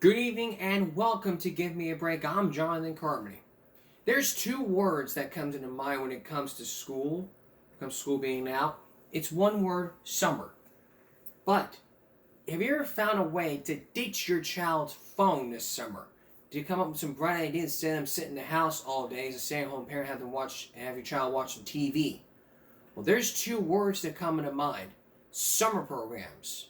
Good evening and welcome to Give Me a Break. I'm Jonathan Carmody. There's two words that comes into mind when it comes to school, being out. It's one word, summer. But have you ever found a way to ditch your child's phone this summer? Do you come up with some bright ideas instead of them sitting in the house all day as a stay-at-home parent have your child watch some TV? Well, there's two words that come into mind. Summer programs.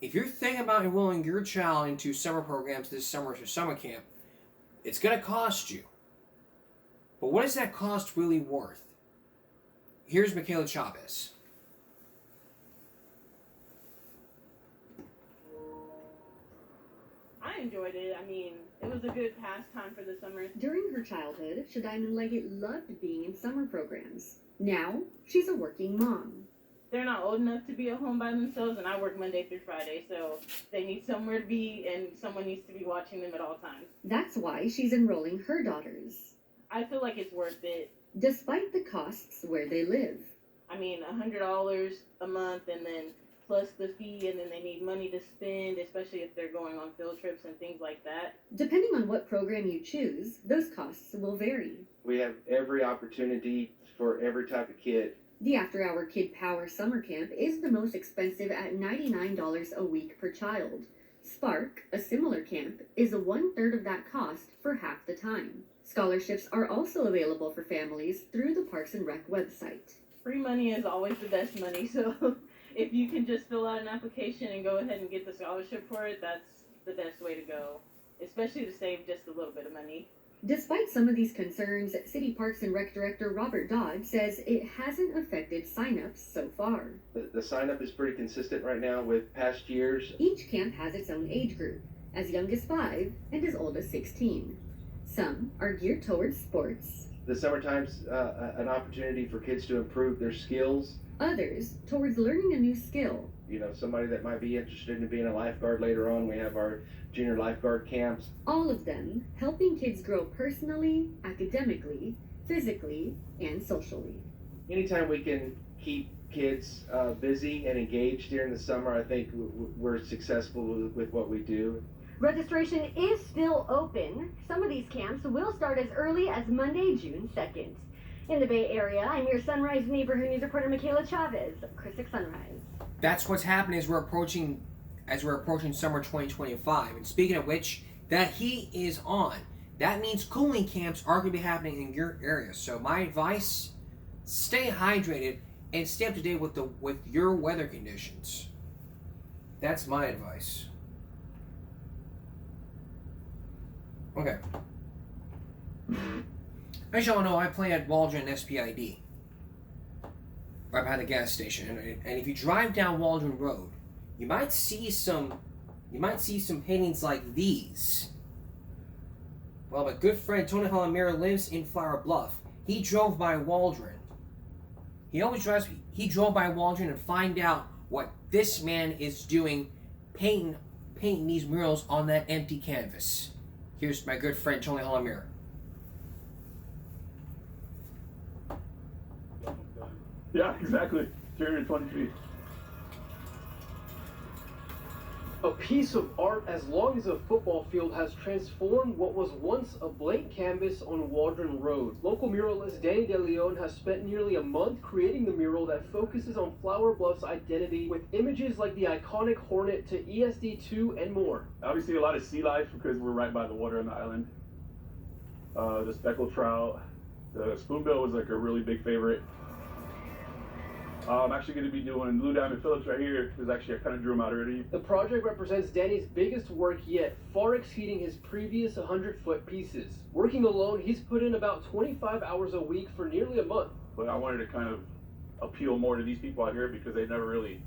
If you're thinking about enrolling your child into summer programs this summer for summer camp, it's going to cost you. But what is that cost really worth? Here's Michaela Chavez. I enjoyed it. I mean, it was a good pastime for the summer. During her childhood, Shadiman Leggett loved being in summer programs. Now, she's a working mom. They're not old enough to be at home by themselves, and I work Monday through Friday, so they need somewhere to be, and someone needs to be watching them at all times. That's why she's enrolling her daughters. I feel like it's worth it. Despite the costs where they live. I mean, $100 a month, and then plus the fee, and then they need money to spend, especially if they're going on field trips and things like that. Depending on what program you choose, those costs will vary. We have every opportunity for every type of kid. The After Hour Kid Power Summer Camp is the most expensive at $99 a week per child. Spark, a similar camp, is a 1/3 of that cost for half the time. Scholarships are also available for families through the Parks and Rec website. Free money is always the best money, so if you can just fill out an application and go ahead and get the scholarship for it, that's the best way to go, especially to save just a little bit of money. Despite some of these concerns, City Parks and Rec Director Robert Dodd says it hasn't affected signups so far. The sign-up is pretty consistent right now with past years. Each camp has its own age group, as young as 5 and as old as 16. Some are geared towards sports. The summertime's an opportunity for kids to improve their skills. Others towards learning a new skill. You know, somebody that might be interested in being a lifeguard later on. We have our junior lifeguard camps. All of them helping kids grow personally, academically, physically, and socially. Anytime we can keep kids busy and engaged during the summer, I think we're successful with what we do. Registration is still open. Some of these camps will start as early as Monday, June 2nd. In the Bay Area, I'm your Sunrise Neighborhood News reporter Michaela Chavez, Chris 6 Sunrise. That's what's happening as we're approaching summer 2025. And speaking of which, that heat is on. That means cooling camps are going to be happening in your area. So my advice, stay hydrated and stay up to date with your weather conditions. That's my advice. Okay. As y'all know, I play at Waldron SPID, right behind the gas station. And if you drive down Waldron Road, you might see some paintings like these. Well, my good friend Tony Halamira lives in Flower Bluff. He drove by Waldron. He drove by Waldron and find out what this man is doing, painting these murals on that empty canvas. Here's my good friend Tony Halamira. Yeah, exactly. 320 feet. A piece of art as long as a football field has transformed what was once a blank canvas on Waldron Road. Local muralist Danny De Leon has spent nearly a month creating the mural that focuses on Flower Bluff's identity with images like the iconic Hornet to ESD2 and more. Obviously a lot of sea life because we're right by the water on the island. The speckled trout. The spoonbill was like a really big favorite. I'm actually going to be doing Blue Diamond Phillips right here, because actually I kind of drew him out already. The project represents Danny's biggest work yet, far exceeding his previous 100-foot pieces. Working alone, he's put in about 25 hours a week for nearly a month. But I wanted to kind of appeal more to these people out here because they never really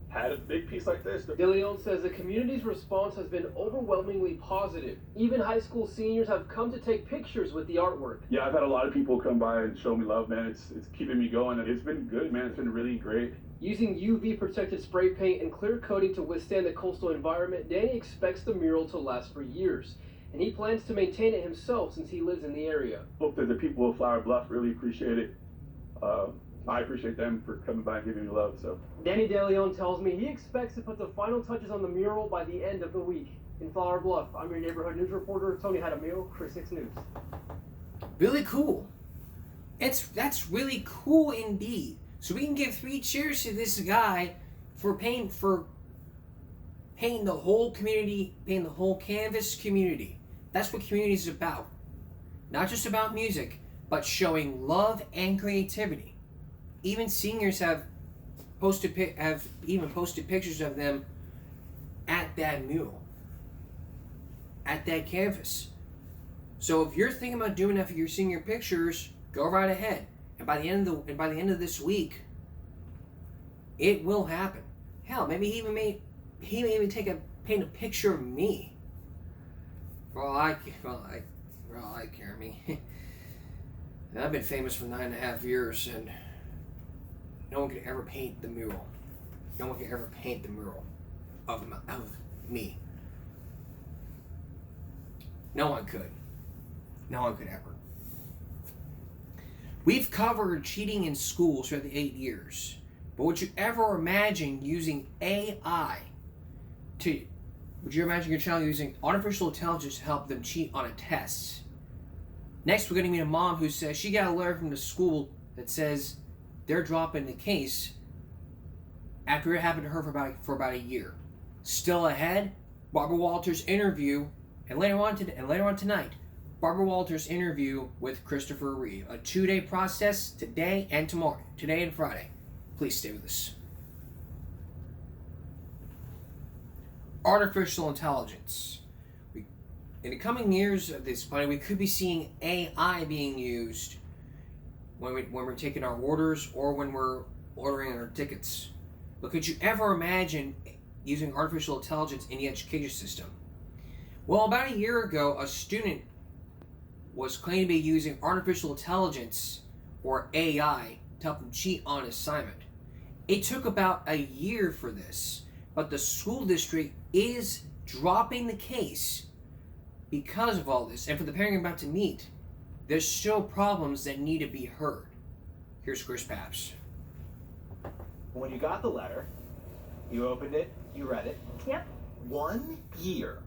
had a big piece like this. De Leon says the community's response has been overwhelmingly positive. Even high school seniors have come to take pictures with the artwork. Yeah, I've had a lot of people come by and show me love, man. It's keeping me going. It's been good, man. It's been really great. Using UV protected spray paint and clear coating to withstand the coastal environment, Danny expects the mural to last for years. And he plans to maintain it himself since he lives in the area. Hope that the people of Flower Bluff really appreciate it. I appreciate them for coming by and giving me love. So Danny De Leon tells me he expects to put the final touches on the mural by the end of the week. In Flower Bluff, I'm your neighborhood news reporter, Tony Hadamil, Chris 6 News. Really cool. That's really cool indeed. So we can give 3 cheers to this guy for painting the whole community, painting the whole Canvas community. That's what community is about. Not just about music, but showing love and creativity. Even seniors have even posted pictures of them at that mural, at that canvas. So if you're thinking about doing that for your senior pictures, go right ahead. And by the end of this week, it will happen. Hell, maybe he may even paint a picture of me. For all I care, me. I've been famous for 9.5 years, and no one could ever paint the mural. No one could ever paint the mural of me. No one could. No one could ever. We've covered cheating in schools for the 8 years, but would you ever imagine using AI would you imagine your child using artificial intelligence to help them cheat on a test? Next, we're going to meet a mom who says she got a letter from the school that says they're dropping the case after it happened to her for about a year. Still ahead, Barbara Walters' interview, and later on tonight, Barbara Walters' interview with Christopher Reeve. A 2-day process today and tomorrow, today and Friday. Please stay with us. Artificial intelligence. In the coming years of this planet, we could be seeing AI being used when we're taking our orders or when we're ordering our tickets. But could you ever imagine using artificial intelligence in the education system? Well, about a year ago, a student was claimed to be using artificial intelligence, or AI, to help him cheat on an assignment. It took about a year for this, but the school district is dropping the case because of all this. And for the parent you're about to meet, there's still problems that need to be heard. Here's Chris Papps. When you got the letter, you opened it, you read it. Yep. 1 year.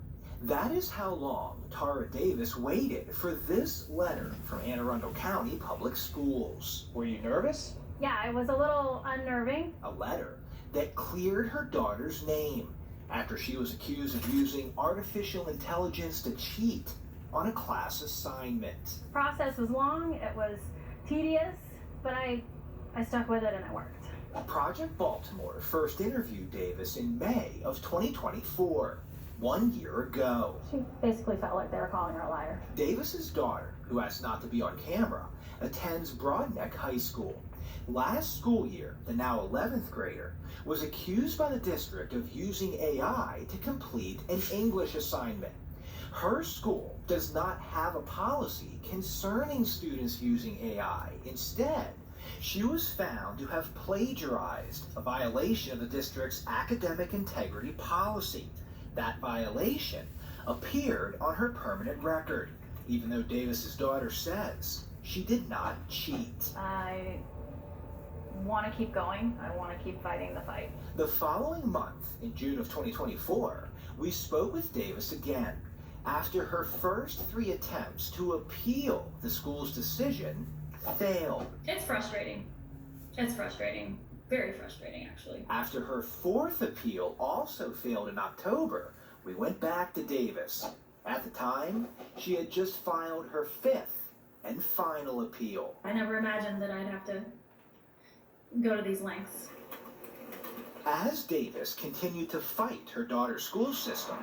That is how long Tara Davis waited for this letter from Anne Arundel County Public Schools. Were you nervous? Yeah, it was a little unnerving. A letter that cleared her daughter's name after she was accused of using artificial intelligence to cheat on a class assignment. Process was long, it was tedious, but I stuck with it and it worked. Project Baltimore first interviewed Davis in May of 2024, 1 year ago. She basically felt like they were calling her a liar. Davis's daughter, who asked not to be on camera, attends Broadneck High School. Last school year, the now 11th grader was accused by the district of using AI to complete an English assignment. Her school does not have a policy concerning students using AI. Instead, she was found to have plagiarized, a violation of the district's academic integrity policy. That violation appeared on her permanent record, even though Davis's daughter says she did not cheat. I want to keep going. I want to keep fighting the fight. The following month, in June of 2024, we spoke with Davis again. After her first 3 attempts to appeal the school's decision failed. It's frustrating. It's frustrating. Very frustrating, actually. After her 4th appeal also failed in October, we went back to Davis. At the time, she had just filed her 5th and final appeal. I never imagined that I'd have to go to these lengths. As Davis continued to fight her daughter's school system,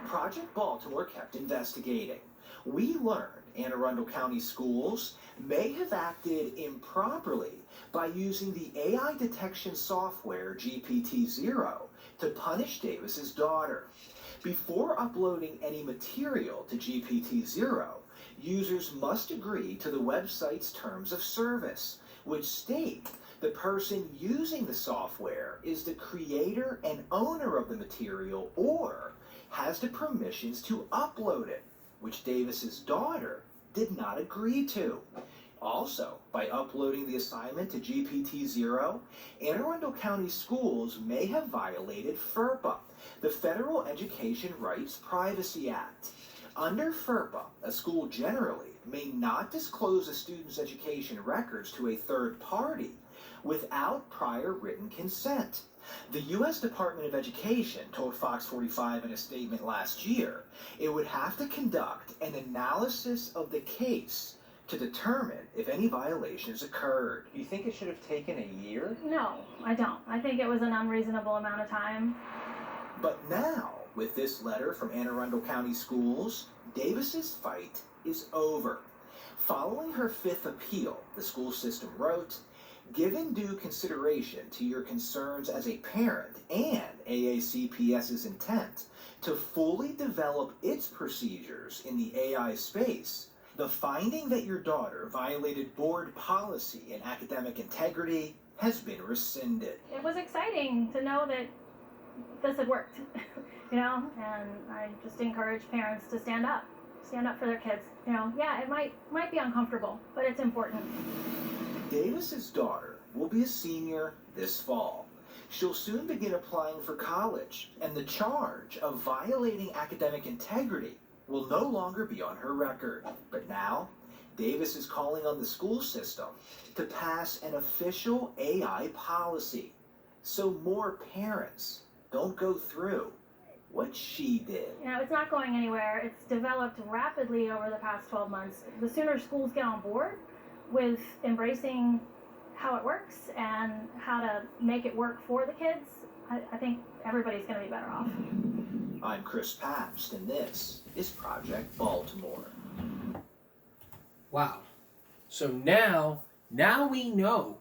Project Baltimore kept investigating. We learned Anne Arundel County schools may have acted improperly by using the AI detection software GPT-0 to punish Davis's daughter. Before uploading any material to GPT-0, users must agree to the website's terms of service, which state the person using the software is the creator and owner of the material or has the permissions to upload it, which Davis's daughter did not agree to. Also, by uploading the assignment to GPT-0, Anne Arundel County schools may have violated FERPA, the Federal Education Rights Privacy Act. Under FERPA, a school generally may not disclose a student's education records to a third party without prior written consent. The U.S. Department of Education told Fox 45 in a statement last year it would have to conduct an analysis of the case to determine if any violations occurred. Do you think it should have taken a year? No, I don't. I think it was an unreasonable amount of time. But now, with this letter from Anne Arundel County Schools, Davis's fight is over. Following her fifth appeal, the school system wrote, "Given due consideration to your concerns as a parent and AACPS's intent to fully develop its procedures in the AI space, the finding that your daughter violated board policy and academic integrity has been rescinded." It was exciting to know that this had worked, you know, and I just encourage parents to stand up for their kids. You know, yeah, it might be uncomfortable, but it's important. Davis's daughter will be a senior this fall. She'll soon begin applying for college, and the charge of violating academic integrity will no longer be on her record. But now, Davis is calling on the school system to pass an official AI policy so more parents don't go through what she did. You know, it's not going anywhere. It's developed rapidly over the past 12 months. The sooner schools get on board with embracing how it works and how to make it work for the kids, I think everybody's going to be better off. I'm Chris Pabst, and this is Project Baltimore. Wow. So now we know.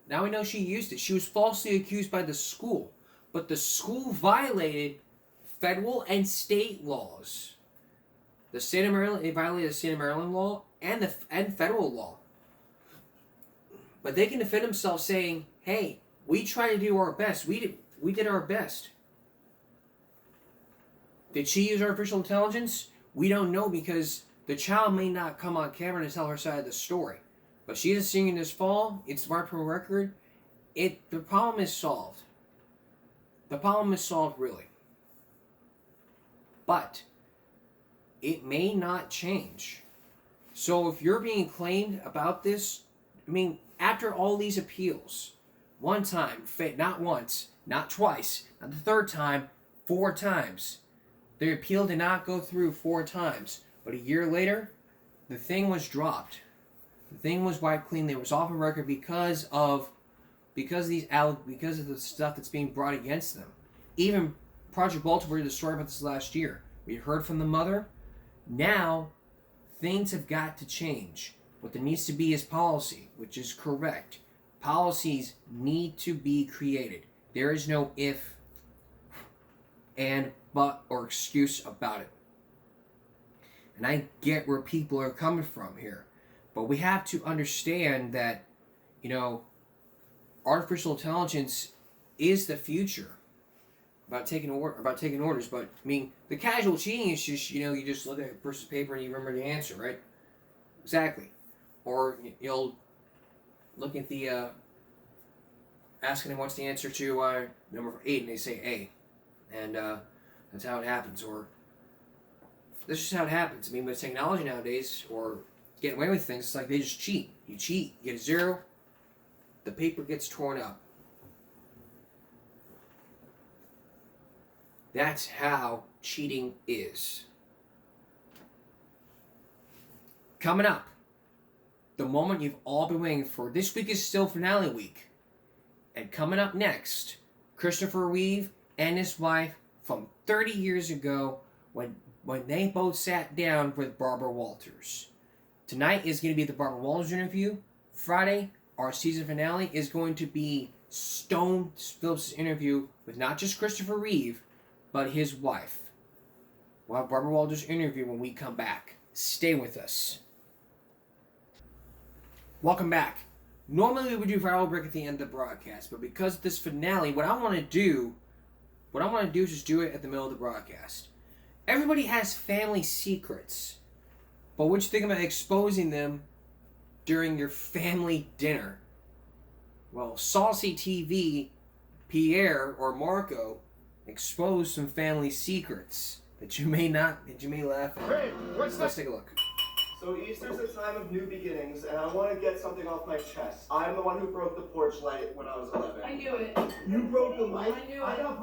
Now we know she used it. She was falsely accused by the school, but the school violated federal and state laws. The state of Maryland, they violated the state of Maryland law and federal law. But they can defend themselves saying, "Hey, we tried to do our best. We did our best." Did she use artificial intelligence? We don't know, because the child may not come on camera to tell her side of the story. But she is singing this fall. It's marked from record. The problem is solved. The problem is solved, really. But it may not change. So if you're being claimed about this, I mean, after all these appeals, one time, not once, not twice, not the third time, 4 times. The appeal did not go through 4 times. But a year later, the thing was dropped. The thing was wiped clean. They was off the record because of the stuff that's being brought against them. Even Project Baltimore did a story about this last year. We heard from the mother. Now, things have got to change. What there needs to be is policy, which is correct. Policies need to be created. There is no if, and, but, or excuse about it. And I get where people are coming from here. But we have to understand that, you know, artificial intelligence is the future. About taking orders, but I mean, the casual cheating is just, you know, you just look at a person's paper and you remember the answer, right? Exactly. Or you'll look at the asking them what's the answer to number 8, and they say A, and that's how it happens. Or that's just how it happens. I mean, with technology nowadays, or getting away with things, it's like they just cheat. You cheat, you get a 0, the paper gets torn up. That's how cheating is. Coming up, the moment you've all been waiting for. This week is still finale week. And coming up next, Christopher Reeve and his wife from 30 years ago when they both sat down with Barbara Walters. Tonight is going to be the Barbara Walters interview. Friday, our season finale is going to be Stone Phillips' interview with not just Christopher Reeve, but his wife. We'll have Barbara Walters' interview when we come back. Stay with us. Welcome back. Normally we would do viral break at the end of the broadcast, but because of this finale, what I want to do is just do it at the middle of the broadcast. Everybody has family secrets, but what you think about exposing them during your family dinner? Well, Saucy TV, Pierre or Marco expose some family secrets that you may laugh at. Hey, what's Let's that? take a look. So Easter's a time of new beginnings, and I want to get something off my chest. I'm the one who broke the porch light when I was 11. I knew it. You broke the light? I knew it. I have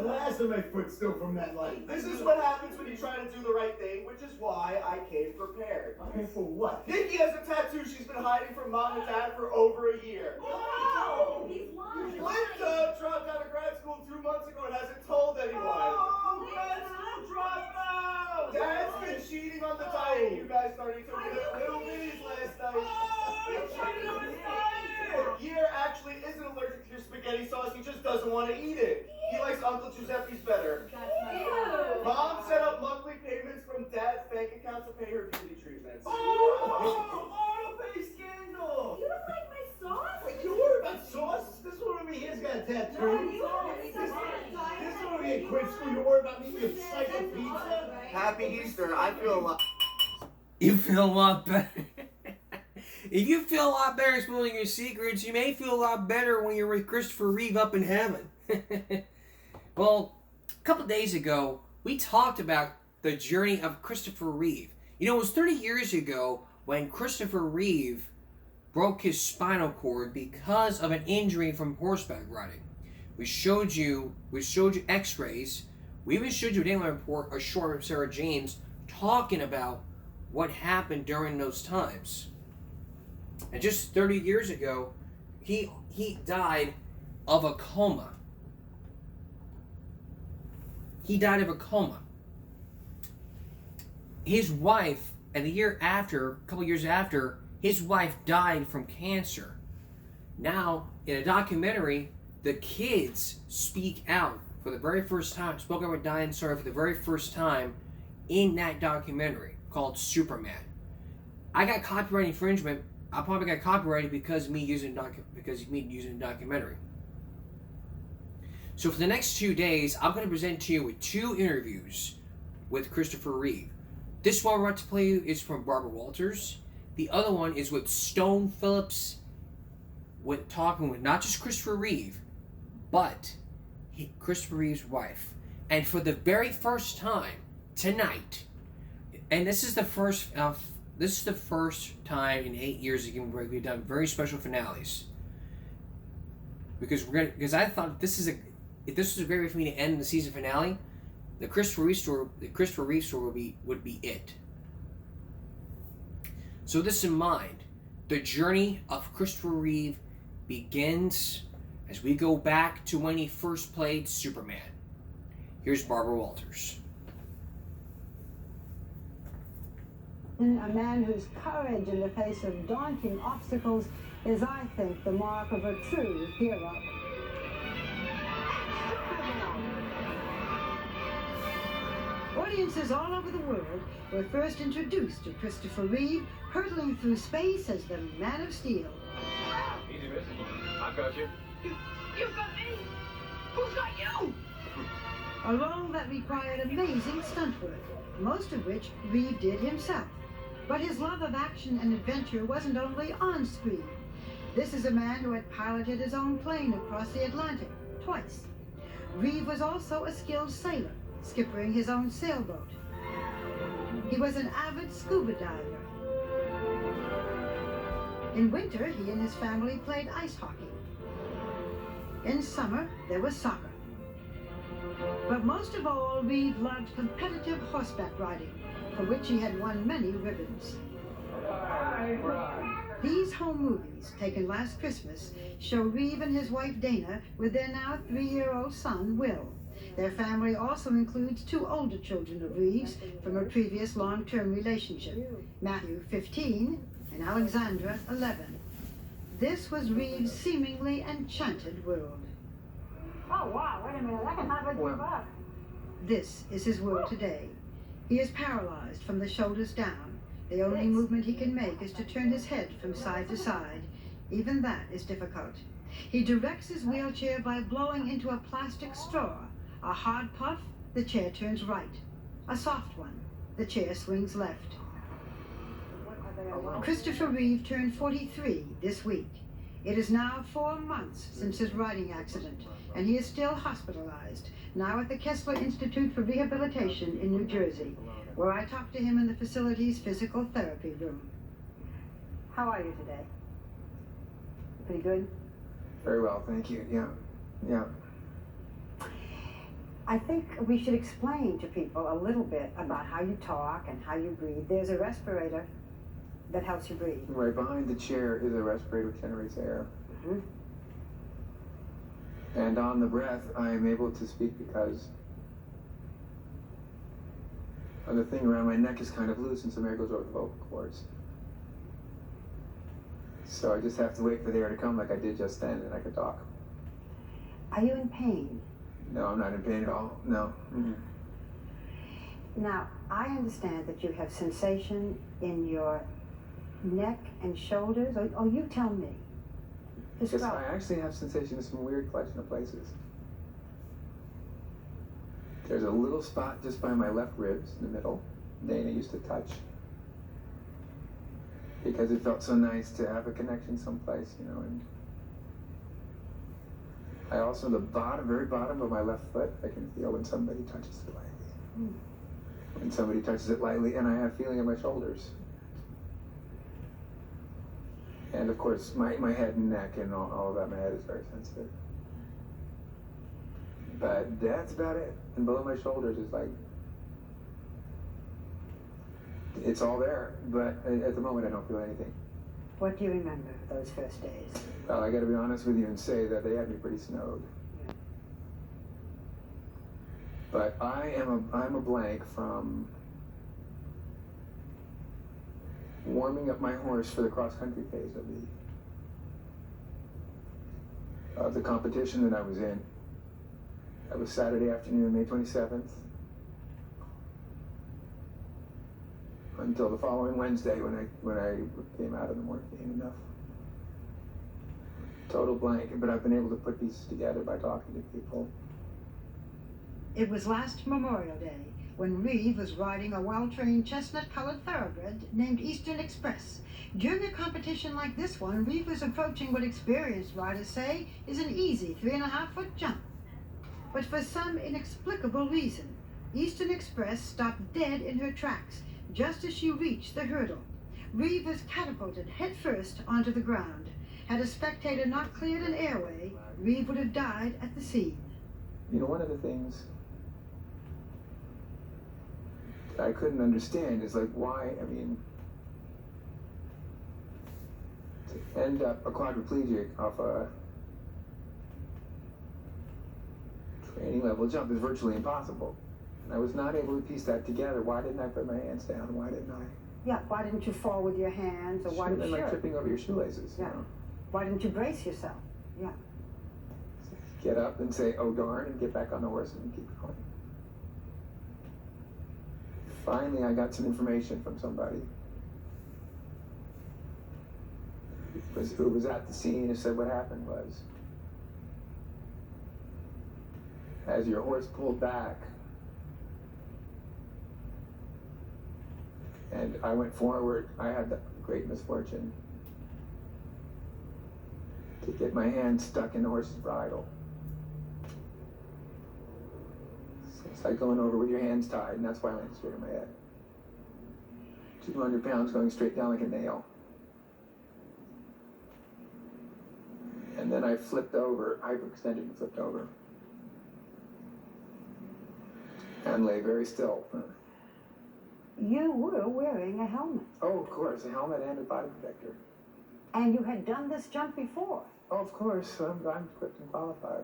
glass in my foot still from that light. This is what happens when you try to do the right thing, which is why I came prepared. Okay, for what? Nikki has a tattoo she's been hiding from mom and dad for over a year. Oh! He's lying. Linda dropped out of grad school 2 months ago and hasn't told anyone. Oh, grad school dropout! Dad's been cheating on the diet you guys started to little minis last night. Year actually isn't allergic to your spaghetti sauce, he just doesn't want to eat it. He likes Uncle Giuseppe's better. Mom set up monthly payments from Dad's bank account to pay her beauty treatments. Oh, auto-pay scandal! You don't like my sauce? You worry about sauce? This one over here's got a tattoo. This one over here quit school. You worry about me eating a slice of pizza? Happy Easter, I feel a lot. You feel a lot better. If you feel a lot better exposing your secrets, you may feel a lot better when you're with Christopher Reeve up in heaven. Well, a couple days ago, we talked about the journey of Christopher Reeve. You know, it was 30 years ago when Christopher Reeve broke his spinal cord because of an injury from horseback riding. We showed you x-rays. We even showed you a daily report, a short of Sarah James talking about what happened during those times. And just 30 years ago, he died of a coma. He died of a coma. His wife, and a couple years after, his wife died from cancer. Now, in a documentary, the kids speak out for the very first time, spoke out with Diane Sawyer for the very first time in that documentary called Superman. I got copyright infringement. I probably got copyrighted because of me using a documentary. So for the next 2 days, I'm going to present to you with 2 interviews with Christopher Reeve. This one we're about to play you is from Barbara Walters. The other one is with Stone Phillips, talking with not just Christopher Reeve, but Christopher Reeve's wife. And for the very first time tonight, and this is the first time in 8 years that we've done very special finales. Because I thought if this was a great way for me to end the season finale, the Christopher Reeve story would be it. So this in mind, the journey of Christopher Reeve begins as we go back to when he first played Superman. Here's Barbara Walters. A man whose courage in the face of daunting obstacles is, I think, the mark of a true hero. Audiences all over the world were first introduced to Christopher Reeve hurtling through space as the Man of Steel. Easy, miss. I've got you. You've got me? Who's got you? A role that required amazing stunt work, most of which Reeve did himself. But his love of action and adventure wasn't only on screen. This is a man who had piloted his own plane across the Atlantic twice. Reeve was also a skilled sailor, skippering his own sailboat. He was an avid scuba diver. In winter, he and his family played ice hockey. In summer, there was soccer. But most of all, Reeve loved competitive horseback riding, for which he had won many ribbons. These home movies, taken last Christmas, show Reeve and his wife Dana with their now 3-year-old son, Will. Their family also includes 2 older children of Reeve's from a previous long-term relationship, Matthew, 15, and Alexandra, 11. This was Reeve's seemingly enchanted world. Oh, wow, wait a minute, I cannot give up. This is his world today. He is paralyzed from the shoulders down. The only movement he can make is to turn his head from side to side. Even that is difficult. He directs his wheelchair by blowing into a plastic straw. A hard puff, the chair turns right. A soft one, the chair swings left. Christopher Reeve turned 43 this week. It is now 4 months since his riding accident. and he is still hospitalized, now at the Kessler Institute for Rehabilitation in New Jersey, where I talked to him in the facility's physical therapy room. How are you today? Pretty good? Very well, thank you. Yeah. I think we should explain to people a little bit about how you talk and how you breathe. There's a respirator that helps you breathe. Right behind the chair is a respirator which generates air. Mm-hmm. And on the breath, I am able to speak because the thing around my neck is kind of loose and some air goes over the vocal cords. So I just have to wait for the air to come like I did just then, and I could talk. Are you in pain? No, I'm not in pain at all. No. Mm-hmm. Now, I understand that you have sensation in your neck and shoulders. Oh, you tell me. Yes, I actually have sensation in some weird collection of places. There's a little spot just by my left ribs in the middle. Dana used to touch. Because it felt so nice to have a connection someplace, you know, and I also, the bottom, very bottom of my left foot, I can feel when somebody touches it lightly. When somebody touches it lightly, and I have feeling in my shoulders. And of course, my head and neck and all of that, my head is very sensitive. But that's about it. And below my shoulders is like, it's all there, but at the moment I don't feel anything. What do you remember of those first days? Well, I gotta be honest with you and say that they had me pretty snowed. Yeah. But I'm a blank from warming up my horse for the cross-country phase of the competition that I was in. That was Saturday afternoon, May 27th. Until the following Wednesday when I came out of the morphine enough. Total blank, but I've been able to put pieces together by talking to people. It was last Memorial Day when Reeve was riding a well-trained chestnut-colored thoroughbred named Eastern Express. During a competition like this one, Reeve was approaching what experienced riders say is an easy 3.5-foot jump. But for some inexplicable reason, Eastern Express stopped dead in her tracks just as she reached the hurdle. Reeve was catapulted headfirst onto the ground. Had a spectator not cleared an airway, Reeve would have died at the scene. You know, one of the things I couldn't understand is like why, I mean, to end up a quadriplegic off a training level jump is virtually impossible. And I was not able to piece that together. Why didn't I put my hands down? Why didn't I? Yeah, why didn't you fall with your hands, or why Sure, didn't then like tripping over your shoelaces, yeah. You know? Why didn't you brace yourself? Yeah. Get up and say, oh darn, and get back on the horse and keep going. Finally, I got some information from somebody who was at the scene and said what happened was, as your horse pulled back, and I went forward, I had the great misfortune to get my hand stuck in the horse's bridle. So it's like going over with your hands tied, and that's why I landed straight on my head. 200 pounds going straight down like a nail. And then I flipped over, hyperextended and flipped over. And lay very still. You were wearing a helmet. Oh, of course, a helmet and a body protector. And you had done this jump before. Oh, of course, I'm equipped and qualified.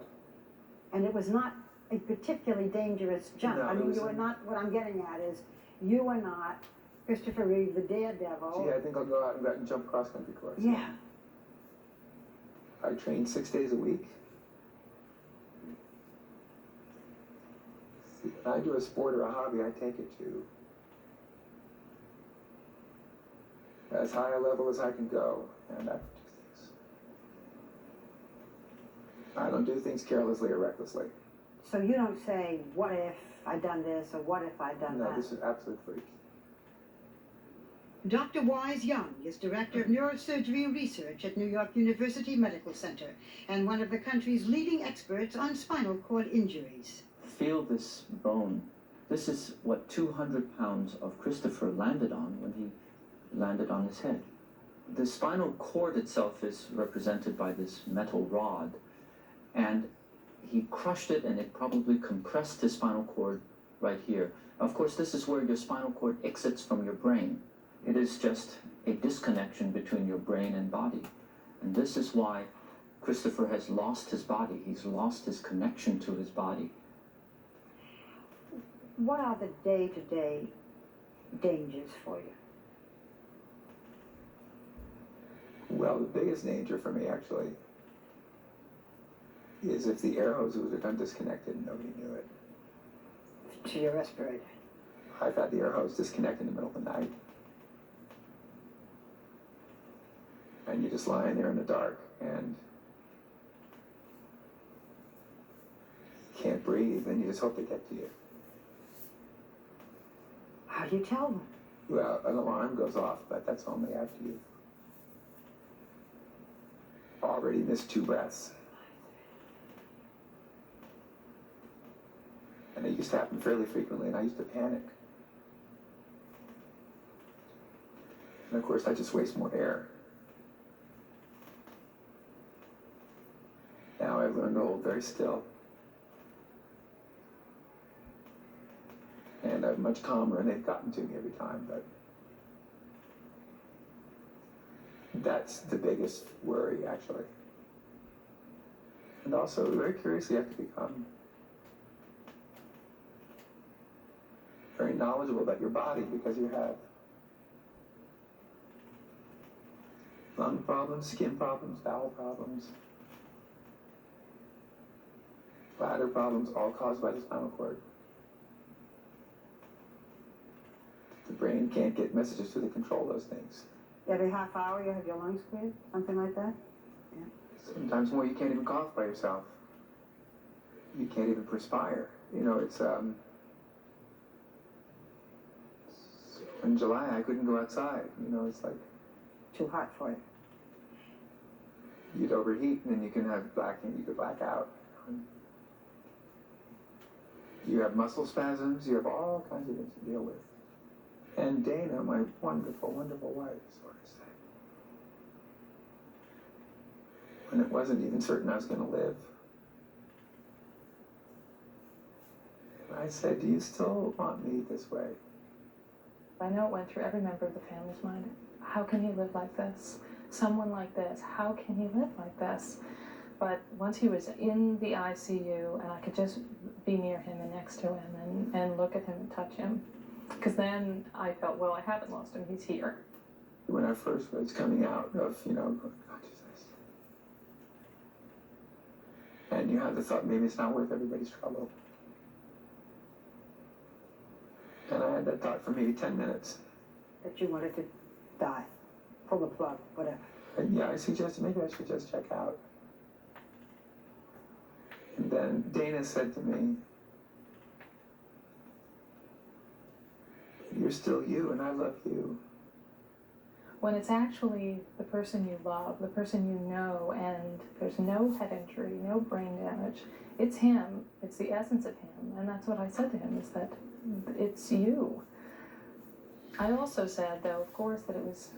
And it was not a particularly dangerous jump. No, I mean, you were not, what I'm getting at is, you were not Christopher Reeve, the daredevil. Gee, I think I'll go out and jump cross-country course. Yeah. I train 6 days a week. See, when I do a sport or a hobby, I take it to as high a level as I can go, and I don't do things carelessly or recklessly. So you don't say, what if I done this, or what if I done that? No, this is absolute freak. Dr. Wise Young is Director of Neurosurgery Research at New York University Medical Center and one of the country's leading experts on spinal cord injuries. Feel this bone. This is what 200 pounds of Christopher landed on when he landed on his head. The spinal cord itself is represented by this metal rod, and he crushed it and it probably compressed his spinal cord right here. Of course, this is where your spinal cord exits from your brain. It is just a disconnection between your brain and body. And this is why Christopher has lost his body. He's lost his connection to his body. What are the day-to-day dangers for you? Well, the biggest danger for me, actually, is if the air hose would have done disconnected and nobody knew it. To your respirator. I've had the air hose disconnect in the middle of the night. And you're just lying there in the dark and can't breathe, and you just hope they get to you. How do you tell them? Well, an alarm goes off, but that's only after you've already missed 2 breaths. And it used to happen fairly frequently, and I used to panic. And of course, I just waste more air. Now I've learned to hold very still. And I'm much calmer, and they've gotten to me every time, but that's the biggest worry, actually. And also, very curiously, you have to become very knowledgeable about your body because you have lung problems, skin problems, bowel problems, bladder problems, all caused by the spinal cord. The brain can't get messages to control those things. Every half hour you have your lungs cleared? Something like that? Yeah. Sometimes more, you can't even cough by yourself. You can't even perspire. You know, it's, in July, I couldn't go outside. You know, it's like... Too hot for you. You'd overheat, and then you can have you could black out. You have muscle spasms, you have all kinds of things to deal with. And Dana, my wonderful, wonderful wife, is what I say. When it wasn't even certain I was going to live. And I said, do you still want me this way? I know it went through every member of the family's mind. How can he live like this? Someone like this, how can he live like this? But once he was in the ICU and I could just be near him and next to him and look at him and touch him, because then I felt, well, I haven't lost him, he's here. When I first was coming out of, consciousness, and you have the thought, maybe it's not worth everybody's trouble. And I had that thought for maybe 10 minutes. That you wanted to die, pull the plug, whatever. And yeah, I suggested maybe I should just check out. And then Dana said to me, you're still you, and I love you. When it's actually the person you love, the person you know, and there's no head injury, no brain damage, it's him, it's the essence of him, and that's what I said to him, is that it's you. I also said, though, of course, that it was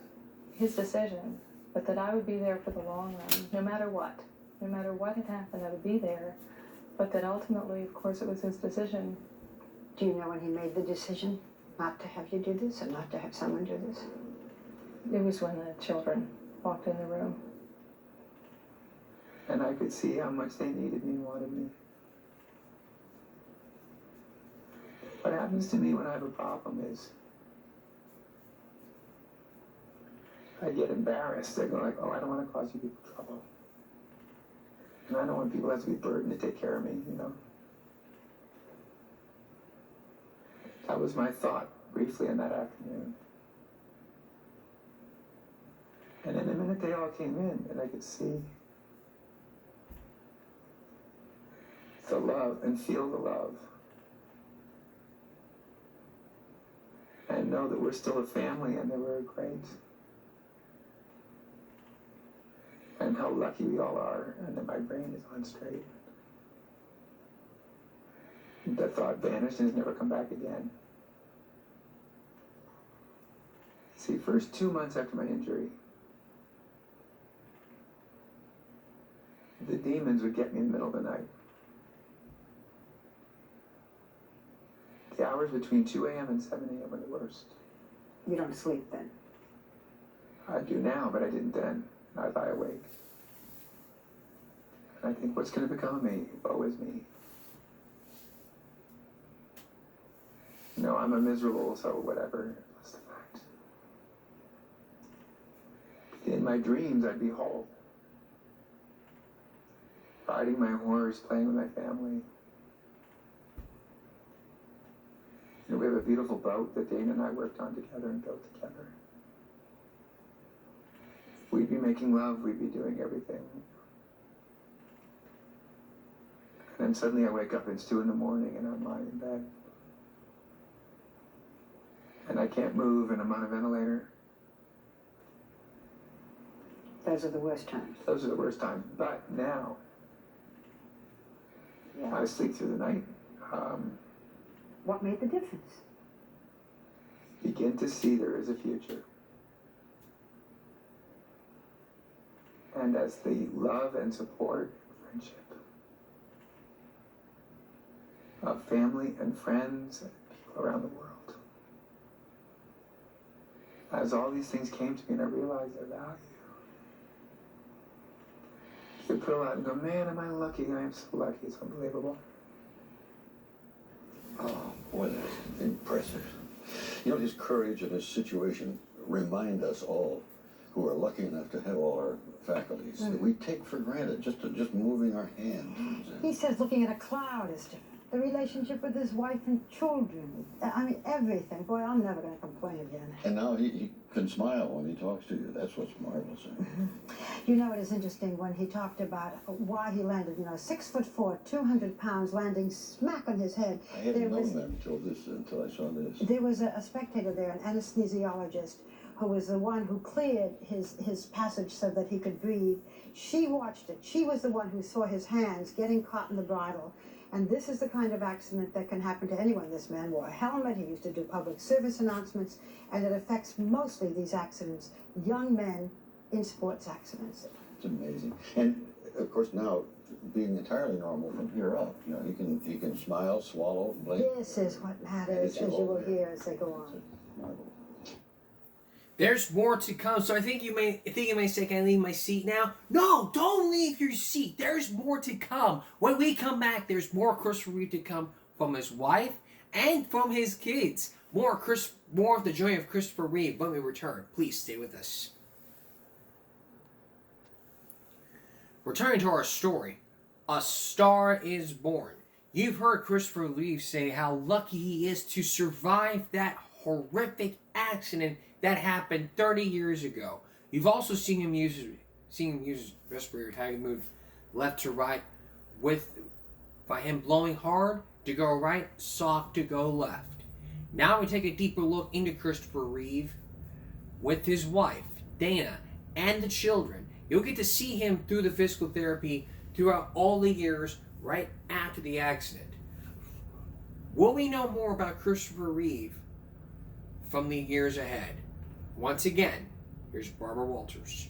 his decision, but that I would be there for the long run, no matter what. No matter what had happened, I would be there, but that ultimately, of course, it was his decision. Do you know when he made the decision not to have you do this, or not to have someone do this? It was when the children walked in the room. And I could see how much they needed me and wanted me. What happens to me when I have a problem is I get embarrassed. I go like, oh, I don't want to cause you people trouble. And I don't want people to have to be burdened to take care of me, That was my thought briefly in that afternoon. And then the minute they all came in and I could see the love and feel the love and know that we're still a family and that we're great. And how lucky we all are, and that my brain is on straight. That thought vanished and has never come back again. See, first 2 months after my injury, the demons would get me in the middle of the night. The hours between 2 a.m. and 7 a.m. were the worst. You don't sleep then? I do now, but I didn't then. I lie awake. And I think, what's going to become of me? Woe is me. No, I'm a miserable, so whatever. That's the fact. In my dreams, I'd be whole. Riding my horse, playing with my family. You know, we have a beautiful boat that Dana and I worked on together and built together. We'd be making love, we'd be doing everything. And then suddenly I wake up, it's 2 in the morning and I'm lying in bed. And I can't move and I'm on a ventilator. Those are the worst times. Those are the worst times. But now, I sleep through the night. What made the difference? Begin to see there is a future. And as the love and support, friendship of family and friends and people around the world. As all these things came to me and I realized their value. You pull out and go, man, am I lucky? I am so lucky. It's unbelievable. Oh, boy, that's impressive. You know, his courage and his situation remind us all who are lucky enough to have all our faculties that we take for granted, just moving our hands. He says looking at a cloud is different. The relationship with his wife and children. I mean, everything. Boy, I'm never going to complain again. And now he can smile when he talks to you. That's what's marvelous. You know, it is interesting when he talked about why he landed, 6'4", 200 pounds, landing smack on his head. I hadn't known that until I saw this. There was a spectator there, an anesthesiologist, who was the one who cleared his passage so that he could breathe. She watched it. She was the one who saw his hands getting caught in the bridle. And this is the kind of accident that can happen to anyone. This man wore a helmet. He used to do public service announcements. And it affects mostly these accidents, young men in sports accidents. It's amazing. And, of course, now, being entirely normal from here up, he can smile, swallow, blink. This is what matters, as you will hear as they go on. There's more to come, so I think you may say, can I leave my seat now? No, don't leave your seat. There's more to come. When we come back, there's more Christopher Reeve to come from his wife and from his kids. More of the joy of Christopher Reeve when we return. Please stay with us. Returning to our story, A Star is Born. You've heard Christopher Reeve say how lucky he is to survive that horrific accident that happened 30 years ago. You've also seen him use his respirator, how he moved left to right, by him blowing hard to go right, soft to go left. Now we take a deeper look into Christopher Reeve with his wife, Dana, and the children. You'll get to see him through the physical therapy throughout all the years right after the accident. Will we know more about Christopher Reeve from the years ahead? Once again, here's Barbara Walters.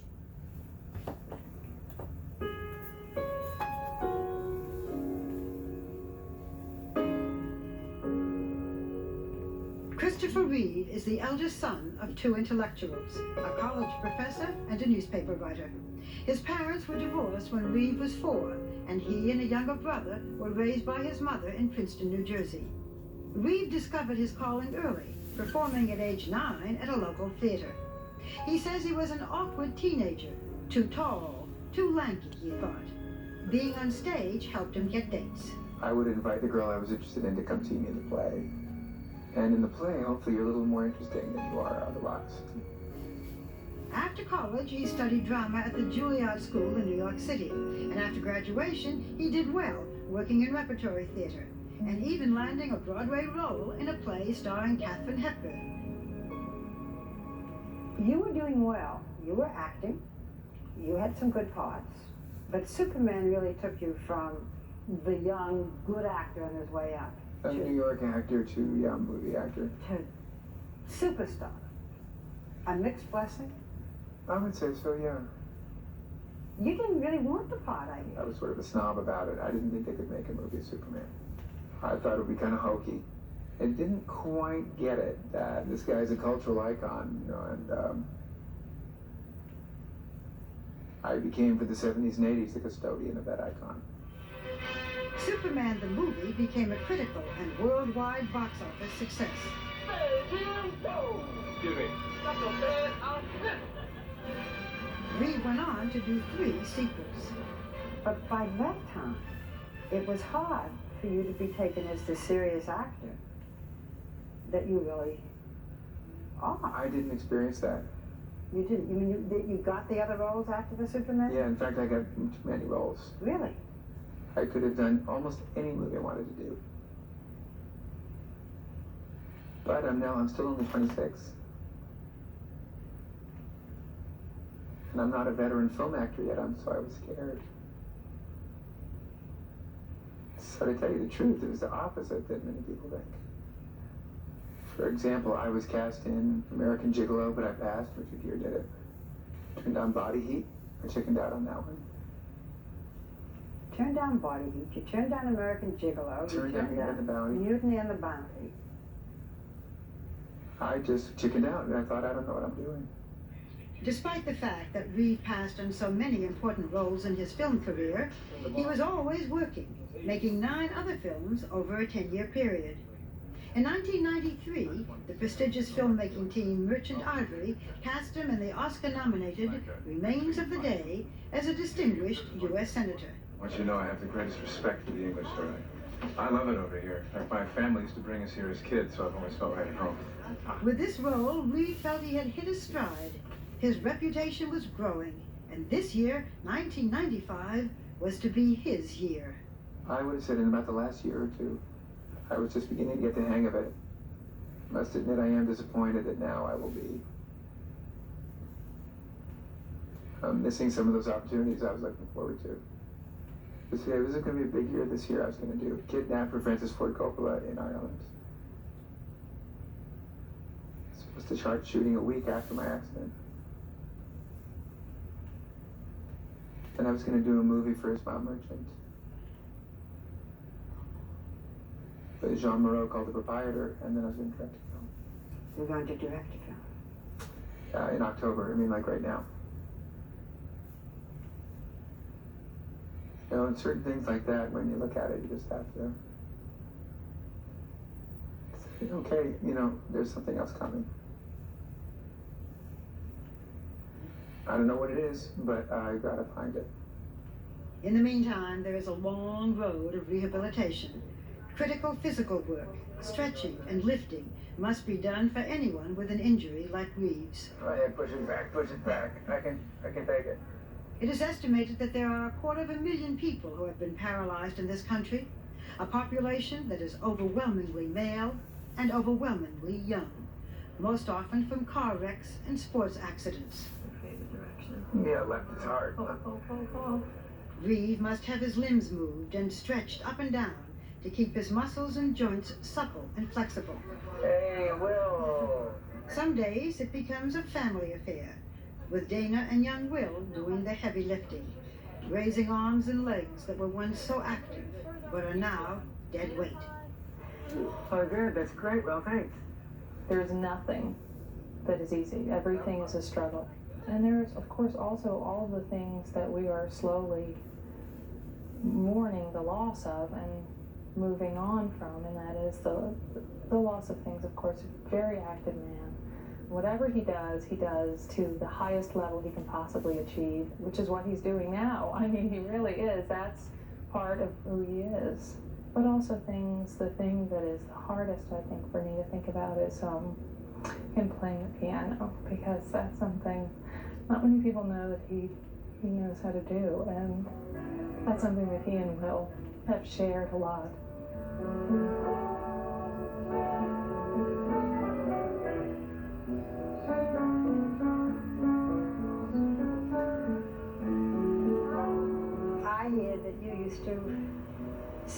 Christopher Reeve is the eldest son of two intellectuals, a college professor and a newspaper writer. His parents were divorced when Reeve was 4, and he and a younger brother were raised by his mother in Princeton, New Jersey. Reeve discovered his calling early, performing at age 9 at a local theater. He says he was an awkward teenager, too tall, too lanky, he thought. Being on stage helped him get dates. I would invite the girl I was interested in to come see me in the play. And in the play, hopefully you're a little more interesting than you are otherwise. After college, he studied drama at the Juilliard School in New York City. And after graduation, he did well, working in repertory theater, and even landing a Broadway role in a play starring Katharine Hepburn. You were doing well. You were acting. You had some good parts. But Superman really took you from the young, good actor on his way up. A New York actor to young movie actor. To superstar. A mixed blessing? I would say so, yeah. You didn't really want the part, I guess. I was sort of a snob about it. I didn't think they could make a movie of Superman. I thought it would be kind of hokey. I didn't quite get it that this guy's a cultural icon, you know, and I became, for the 70s and 80s, the custodian of that icon. Superman the movie became a critical and worldwide box office success. Excuse me. Reeve went on to do 3 sequels. But by that time, it was hard for you to be taken as the serious actor that you really are. I didn't experience that. You didn't? You mean you got the other roles after the Superman? Yeah, in fact, I got too many roles. Really? I could have done almost any movie I wanted to do. But I'm still only 26. And I'm not a veteran film actor yet, so I was scared. So to tell you the truth, it was the opposite that many people think. For example, I was cast in American Gigolo, but I passed. Richard Gere did it. Turned down Body Heat. I chickened out on that one. Turned down Body Heat. You turned down American Gigolo. Turned down Mutiny and the Bounty. Mutiny and the Bounty. I just chickened out, and I thought, I don't know what I'm doing. Despite the fact that Reeve passed on so many important roles in his film career, he was always working, making 9 other films over a 10-year period. In 1993, the prestigious filmmaking team Merchant Ivory cast him in the Oscar-nominated Remains of the Day as a distinguished U.S. Senator. I want you to know I have the greatest respect for the English story. I love it over here. In fact, my family used to bring us here as kids, so I've always felt right at home. With this role, Reeve felt he had hit his stride. His reputation was growing, and this year, 1995, was to be his year. I would have said in about the last year or 2. I was just beginning to get the hang of it. Must admit I am disappointed that now I will be missing some of those opportunities I was looking forward to. But see, it was going to be a big year this year. I was going to do Kidnap for Francis Ford Coppola in Ireland. Supposed to start shooting a week after my accident. And I was going to do a movie for Ismail Merchant with Jean Moreau called The Proprietor, and then I was going to direct a film. You're going to direct a film? In October, like right now. You know, and certain things like that, when you look at it, you just have to say, okay, there's something else coming. I don't know what it is, but I gotta find it. In the meantime, there is a long road of rehabilitation. Critical physical work, stretching and lifting must be done for anyone with an injury like Reeve's. Oh yeah, push it back, I can take it. It is estimated that there are 250,000 people who have been paralyzed in this country, a population that is overwhelmingly male and overwhelmingly young, most often from car wrecks and sports accidents. Yeah, left is hard. Reeve must have his limbs moved and stretched up and down to keep his muscles and joints supple and flexible. Hey, Will! Some days it becomes a family affair, with Dana and young Will doing the heavy lifting, raising arms and legs that were once so active, but are now dead weight. Oh, good. That's great. Well, thanks. There's nothing that is easy. Everything is a struggle. And there's, of course, also all the things that we are slowly mourning the loss of and moving on from, and that is the loss of things, of course. A very active man. Whatever he does to the highest level he can possibly achieve, which is what he's doing now. I mean, he really is. That's part of who he is. But also the thing that is the hardest, I think, for me to think about is him playing the piano, because that's something not many people know that he knows how to do, and that's something that he and Will have shared a lot.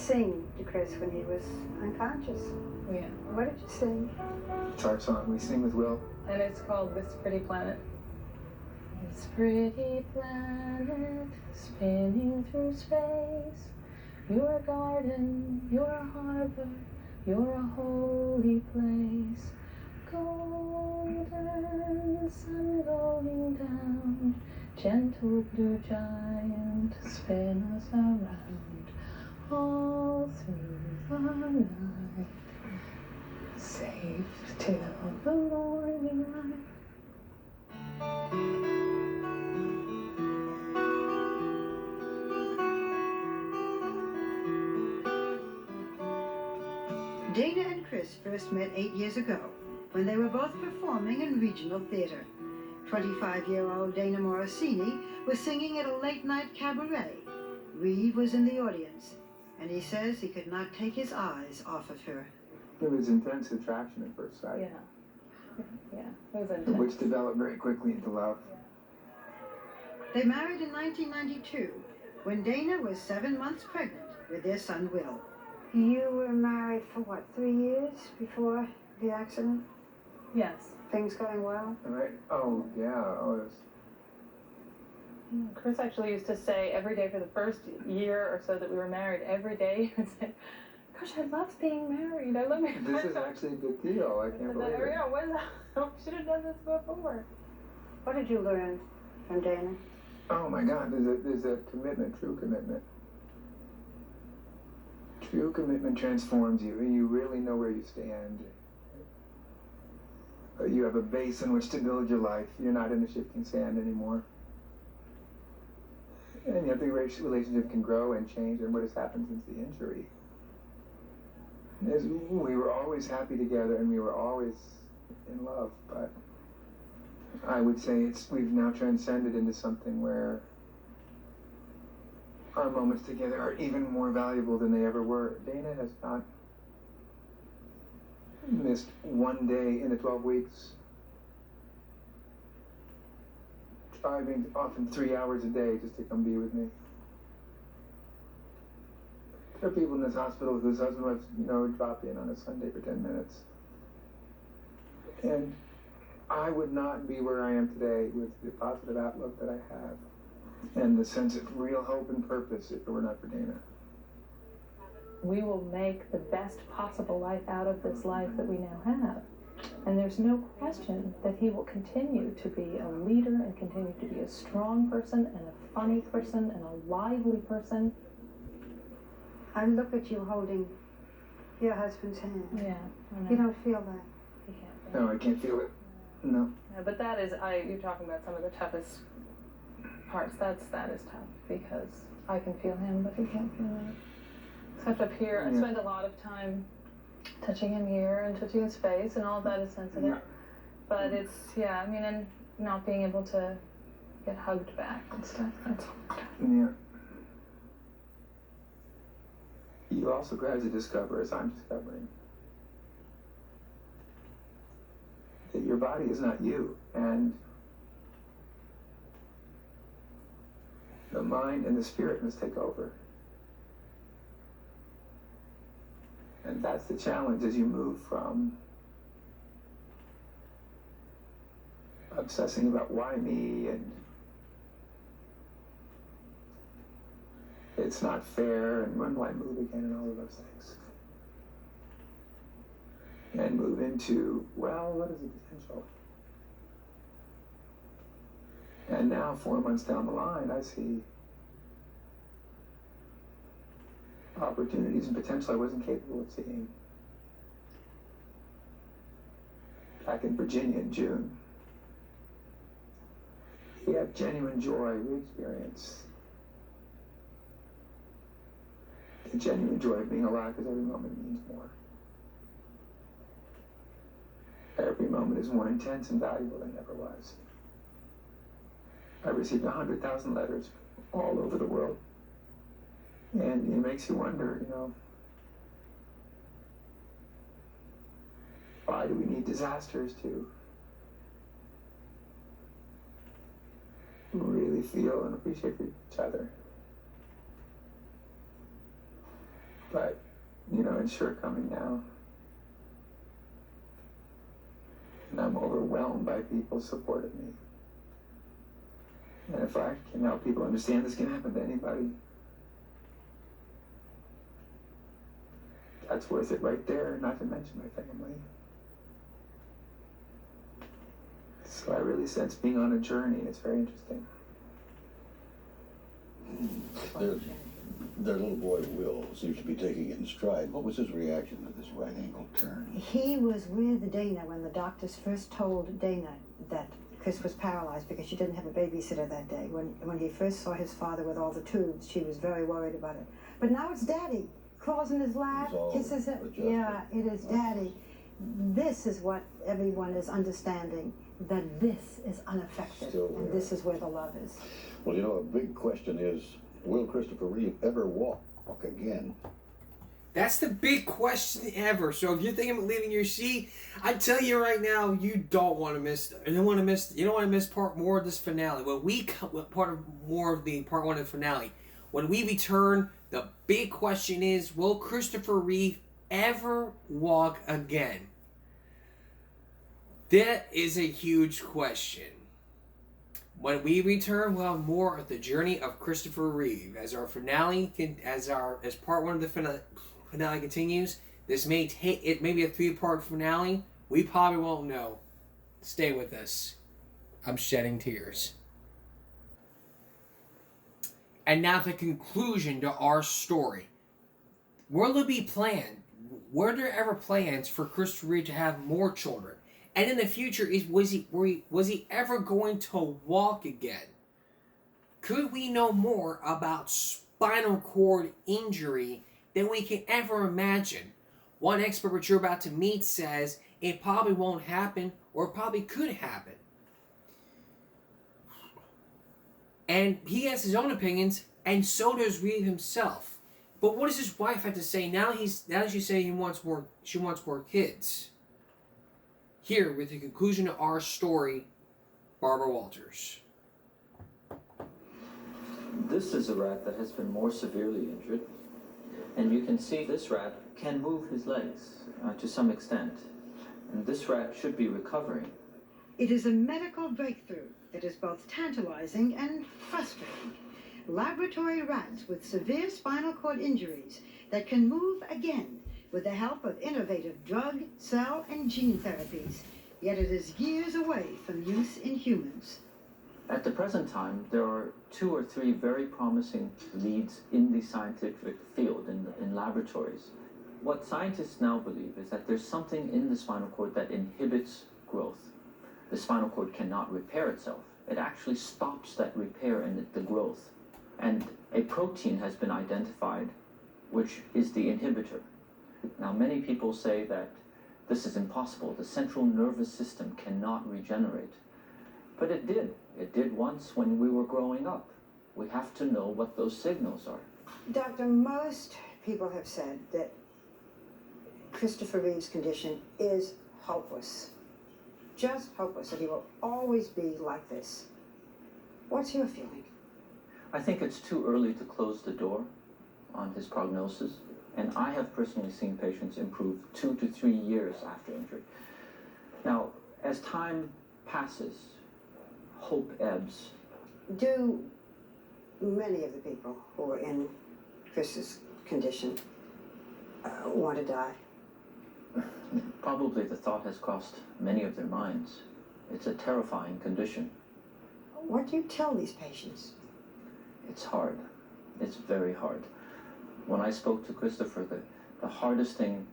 sing to Chris when he was unconscious. Yeah. What did you sing? It's our song. We sing with Will. And it's called This Pretty Planet. This pretty planet spinning through space. You're a garden, you're a harbor, you're a holy place. Golden sun going down, gentle blue giant, spin us around all through the night. Safe till the morning light. Dana and Chris first met 8 years ago when they were both performing in regional theater. 25-year-old Dana Morosini was singing at a late-night cabaret. Reeve was in the audience, and he says he could not take his eyes off of her. It was intense attraction at first sight. Yeah. Yeah, it was intense. Which developed very quickly into love. They married in 1992 when Dana was 7 months pregnant with their son Will. You were married for what, 3 years before the accident? Yes. Things going well? Right? Oh, yeah. Oh, it was... Chris actually used to say every day for the first year or so that we were married, every day he would say, gosh, I love being married. I love being married. This is actually a good deal. I can't believe it. Yeah, what is that? We should have done this before. What did you learn from Dana? Oh my God, there's a commitment, true commitment. True commitment transforms you, and you really know where you stand. You have a base on which to build your life. You're not in a shifting sand anymore. And yet the relationship can grow and change, and what has happened since the injury is we were always happy together, and we were always in love, but I would say we've now transcended into something where our moments together are even more valuable than they ever were. Dana has not missed one day in the 12 weeks, driving often 3 hours a day just to come be with me. There are people in this hospital whose husband was, drop in on a Sunday for 10 minutes. And I would not be where I am today with the positive outlook that I have and the sense of real hope and purpose if it were not for Dana. We will make the best possible life out of this life that we now have. And there's no question that he will continue to be a leader and continue to be a strong person and a funny person and a lively person. I look at you holding your husband's hand. Yeah, I know. You don't feel that. You can't. No, I can't feel it. No. Yeah, but that is, you're talking about some of the toughest parts. That is tough because I can feel him, but he can't feel me. Except up here, I spend a lot of time touching him here and touching his face, and all of that is sensitive. Yeah. But it's, and not being able to get hugged back and stuff. That's Yeah. You also gradually discover, as I'm discovering, that your body is not you, and the mind and the spirit must take over. And that's the challenge as you move from obsessing about why me and it's not fair and when will I move again and all of those things. And move into, well, what is the potential? And now 4 months down the line, I see opportunities and potential I wasn't capable of seeing. Back in Virginia in June, we have genuine joy. We experience the genuine joy of being alive because every moment means more. Every moment is more intense and valuable than it ever was. I received 100,000 letters all over the world. And it makes you wonder, why do we need disasters to really feel and appreciate each other? But, you know, it's sure coming now. And I'm overwhelmed by people's support of me. And if I can help people understand this can happen to anybody, that's worth it right there, not to mention my family. So I really sense being on a journey. It's very interesting. Their little boy, Will, seems to be taking it in stride. What was his reaction to this right-angle turn? He was with Dana when the doctors first told Dana that Chris was paralyzed because she didn't have a babysitter that day. When he first saw his father with all the tubes, she was very worried about it. But now it's Daddy. Crawls in his lap, kisses him. Yeah, it is Daddy. This is what everyone is understanding, that this is unaffected. And this is where the love is. Well, you know, a big question is, will Christopher Reeve ever walk again? That's the big question ever. So if you're thinking of leaving your seat, I tell you right now, you don't want to miss. You don't want to miss part more of this finale. Part of more of the part one of the finale. When we return, the big question is, will Christopher Reeve ever walk again? That is a huge question. When we return, we'll have more of the journey of Christopher Reeve as our finale as part one of the finale continues. This may take it may be a 3-part finale. We probably won't know. Stay with us. I'm shedding tears. And now the conclusion to our story. Will there be planned? Were there ever plans for Christopher Reeve to have more children? And in the future, was he ever going to walk again? Could we know more about spinal cord injury than we can ever imagine? One expert which you're about to meet says it probably won't happen, or it probably could happen. And he has his own opinions, and so does Reeve himself. But what does his wife have to say now? She's saying she wants more kids. Here, with the conclusion of our story, Barbara Walters. This is a rat that has been more severely injured, and you can see this rat can move his legs to some extent, and this rat should be recovering. It is a medical breakthrough that is both tantalizing and frustrating. Laboratory rats with severe spinal cord injuries that can move again with the help of innovative drug, cell, and gene therapies. Yet it is years away from use in humans. At the present time, there are 2 or 3 very promising leads in the scientific field, in laboratories. What scientists now believe is that there's something in the spinal cord that inhibits growth. The spinal cord cannot repair itself. It actually stops that repair and the growth. And a protein has been identified, which is the inhibitor. Now, many people say that this is impossible. The central nervous system cannot regenerate. But it did. It did once when we were growing up. We have to know what those signals are. Doctor, most people have said that Christopher Reeve's condition is hopeless. Just hopeless, that he will always be like this. What's your feeling? I think it's too early to close the door on his prognosis. And I have personally seen patients improve 2 to 3 years after injury. Now, as time passes, hope ebbs. Do many of the people who are in Chris's condition want to die? Probably the thought has crossed many of their minds. It's a terrifying condition. What do you tell these patients? It's hard. It's very hard. When I spoke to Christopher, the hardest thing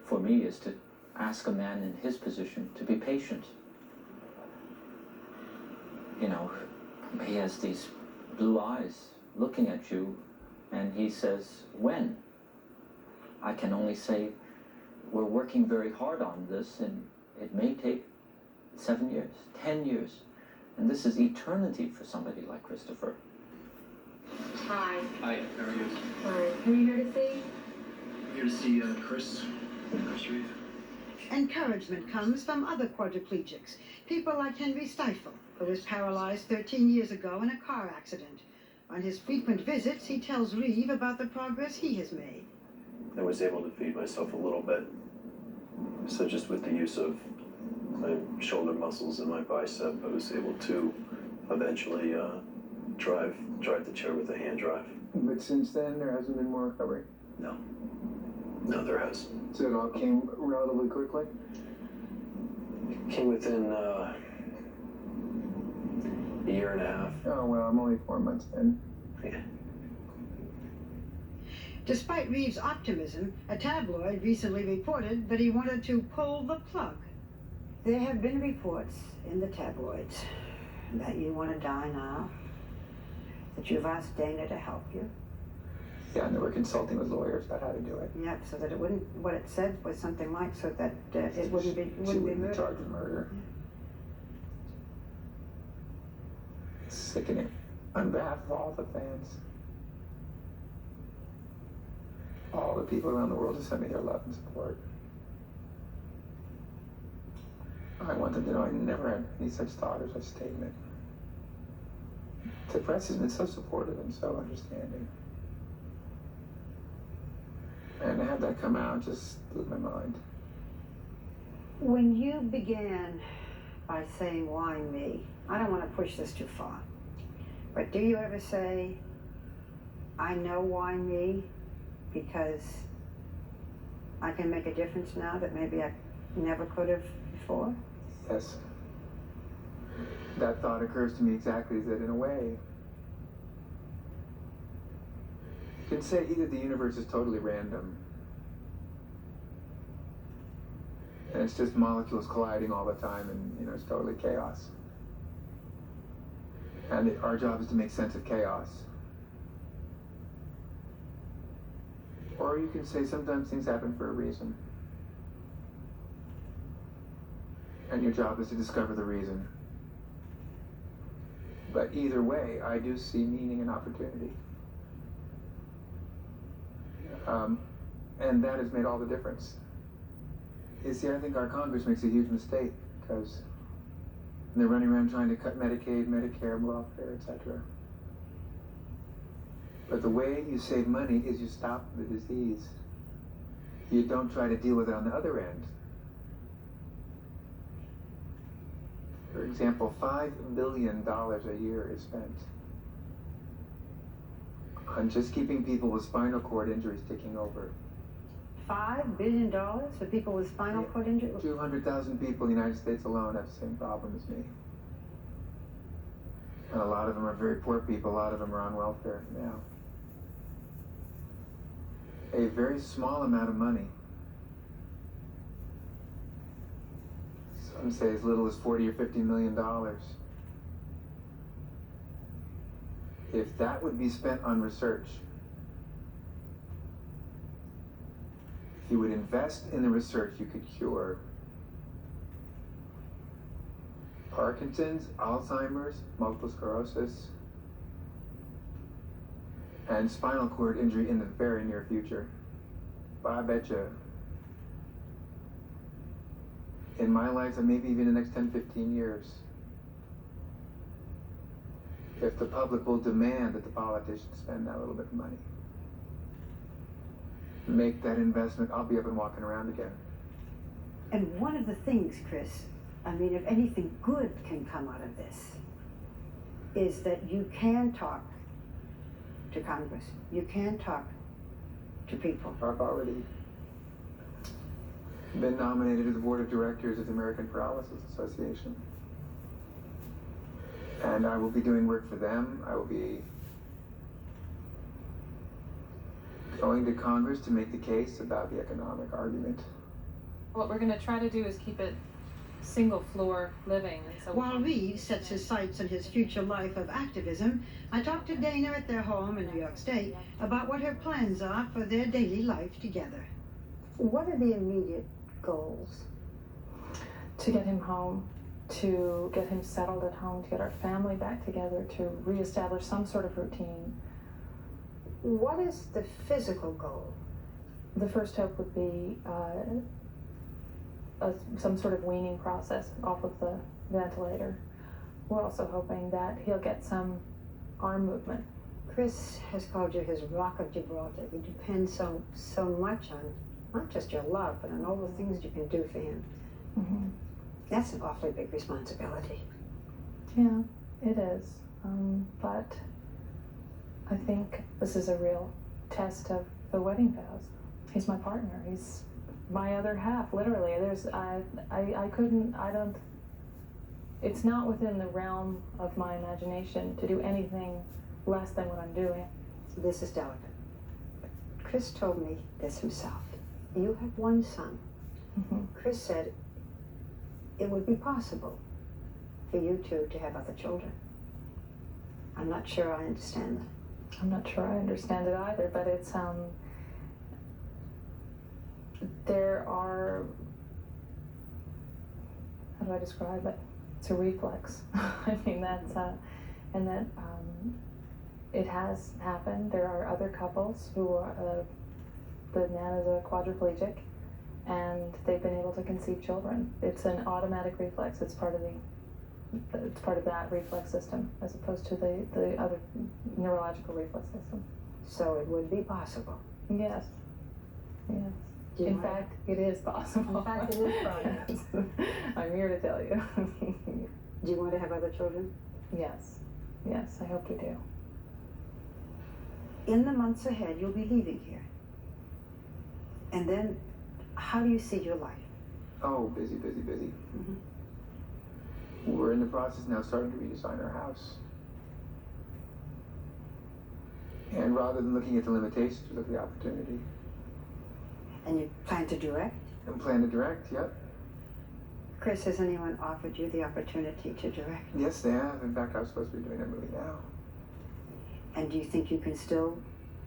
for me is to ask a man in his position to be patient. You know, he has these blue eyes looking at you, and he says, when? I can only say, we're working very hard on this, and it may take 7 years, 10 years. And this is eternity for somebody like Christopher. Hi. Hi, how are you? Fine. Who are you here to see? I'm here to see Chris Reeve. Encouragement comes from other quadriplegics, people like Henry Stifel, who was paralyzed 13 years ago in a car accident. On his frequent visits, he tells Reeve about the progress he has made. I was able to feed myself a little bit. So just with the use of my shoulder muscles and my bicep, I was able to eventually drive the chair with a hand drive. But since then, there hasn't been more recovery? No. No, there has. So it all came relatively quickly? It came within a year and a half. Oh, well, I'm only 4 months in. Yeah. Despite Reeve's optimism, a tabloid recently reported that he wanted to pull the plug. There have been reports in the tabloids that you want to die now, that you've asked Dana to help you. Yeah, and they were consulting with lawyers about how to do it. Yep, so that it wouldn't, what it said was something like, so that it wouldn't be murder. Charged with murder. It's sickening. On behalf of all the fans, all the people around the world who send me their love and support, I want them to know I never had any such thought or such statement. The press has been so supportive and so understanding. And to have that come out just blew my mind. When you began by saying, why me? I don't want to push this too far. But do you ever say, I know why me, because I can make a difference now that maybe I never could have before? Yes. That thought occurs to me exactly that in a way, you can say either the universe is totally random, and it's just molecules colliding all the time, and it's totally chaos. And our job is to make sense of chaos. Or you can say sometimes things happen for a reason. And your job is to discover the reason. But either way, I do see meaning and opportunity. And that has made all the difference. You see, I think our Congress makes a huge mistake because they're running around trying to cut Medicaid, Medicare, welfare, etc. But the way you save money is you stop the disease. You don't try to deal with it on the other end. For example, $5 billion a year is spent on just keeping people with spinal cord injuries ticking over. $5 billion for people with spinal cord injury? 200,000 people in the United States alone have the same problem as me. And a lot of them are very poor people, a lot of them are on welfare now. A very small amount of money, some say as little as $40 or $50 million, if that would be spent on research, if you would invest in the research, you could cure Parkinson's, Alzheimer's, multiple sclerosis, and spinal cord injury in the very near future. But I bet you, in my lifetime, maybe even the next 10, 15 years, if the public will demand that the politicians spend that little bit of money, make that investment, I'll be up and walking around again. And one of the things, Chris, I mean, if anything good can come out of this, is that you can talk to Congress. You can talk to people. I've already been nominated to the board of directors of the American Paralysis Association. And I will be doing work for them. I will be going to Congress to make the case about the economic argument. What we're going to try to do is keep it single floor living. And so while Reeve sets his sights on his future life of activism, I talked to Dana at their home in New York State about what her plans are for their daily life together. What are the immediate goals? to get him home, to get him settled at home, to get our family back together, to reestablish some sort of routine. What is the physical goal? The first hope would be some sort of weaning process off of the ventilator. We're also hoping that he'll get some arm movement Chris has called you his Rock of Gibraltar. You depend so much on not just your love, but on all the things you can do for him. Mm-hmm. That's an awfully big responsibility. Yeah, it is. But I think this is a real test of the wedding vows. He's my partner. He's my other half, literally. It's not within the realm of my imagination to do anything less than what I'm doing. This is delicate. Chris told me this himself. You have one son. Mm-hmm. Chris said it would be possible for you two to have other children. I'm not sure I understand that. I'm not sure I understand it either, but it's, there are, how do I describe it? It's a reflex. I mean, that's, and that it has happened. There are other couples who are, the man is a quadriplegic, and they've been able to conceive children. It's an automatic reflex. It's part of that reflex system, as opposed to the other neurological reflex system. So it would be possible. Yes. Yes. In fact, it is possible. In fact, it is possible. I'm here to tell you. Do you want to have other children? Yes. Yes, I hope we do. In the months ahead, you'll be leaving here. And then, how do you see your life? Oh, busy, busy, busy. Mm-hmm. We're in the process now starting to redesign our house. And rather than looking at the limitations, we look at the opportunity. And you plan to direct? And plan to direct, yep. Chris, has anyone offered you the opportunity to direct? Yes, they have. In fact, I'm supposed to be doing that movie now. And do you think you can still?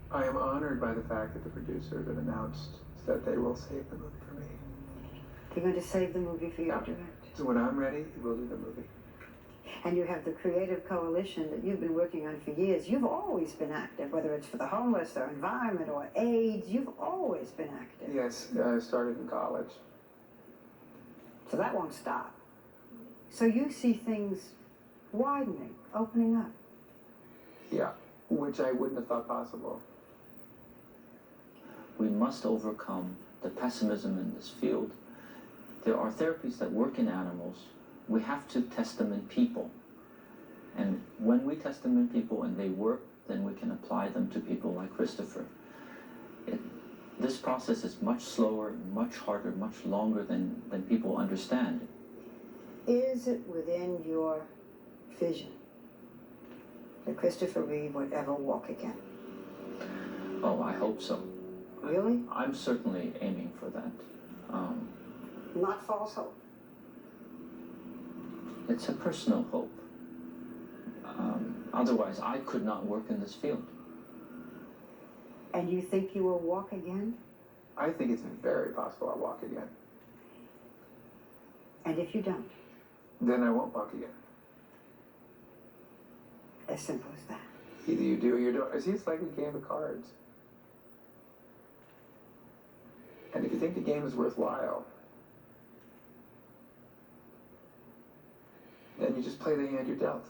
I am honored by the fact that the producers have announced that they will save the movie for me. They're going to save the movie for you to direct? So when I'm ready, we'll do the movie. And you have the creative coalition that you've been working on for years. You've always been active, whether it's for the homeless or environment or AIDS. You've always been active. Yes, I started in college. So that won't stop. So you see things widening, opening up. Yeah, which I wouldn't have thought possible. We must overcome the pessimism in this field. There are therapies that work in animals. We have to test them in people. And when we test them in people and they work, then we can apply them to people like Christopher. This process is much slower, much harder, much longer than people understand. Is it within your vision that Christopher Reeve would ever walk again? Oh, I hope so. Really? I'm certainly aiming for that. Not false hope? It's a personal hope. Otherwise, I could not work in this field. And you think you will walk again? I think it's very possible I'll walk again. And if you don't? Then I won't walk again. As simple as that. Either you do or you don't. See, it's like a game of cards. And if you think the game is worthwhile, then you just play the hand you're dealt.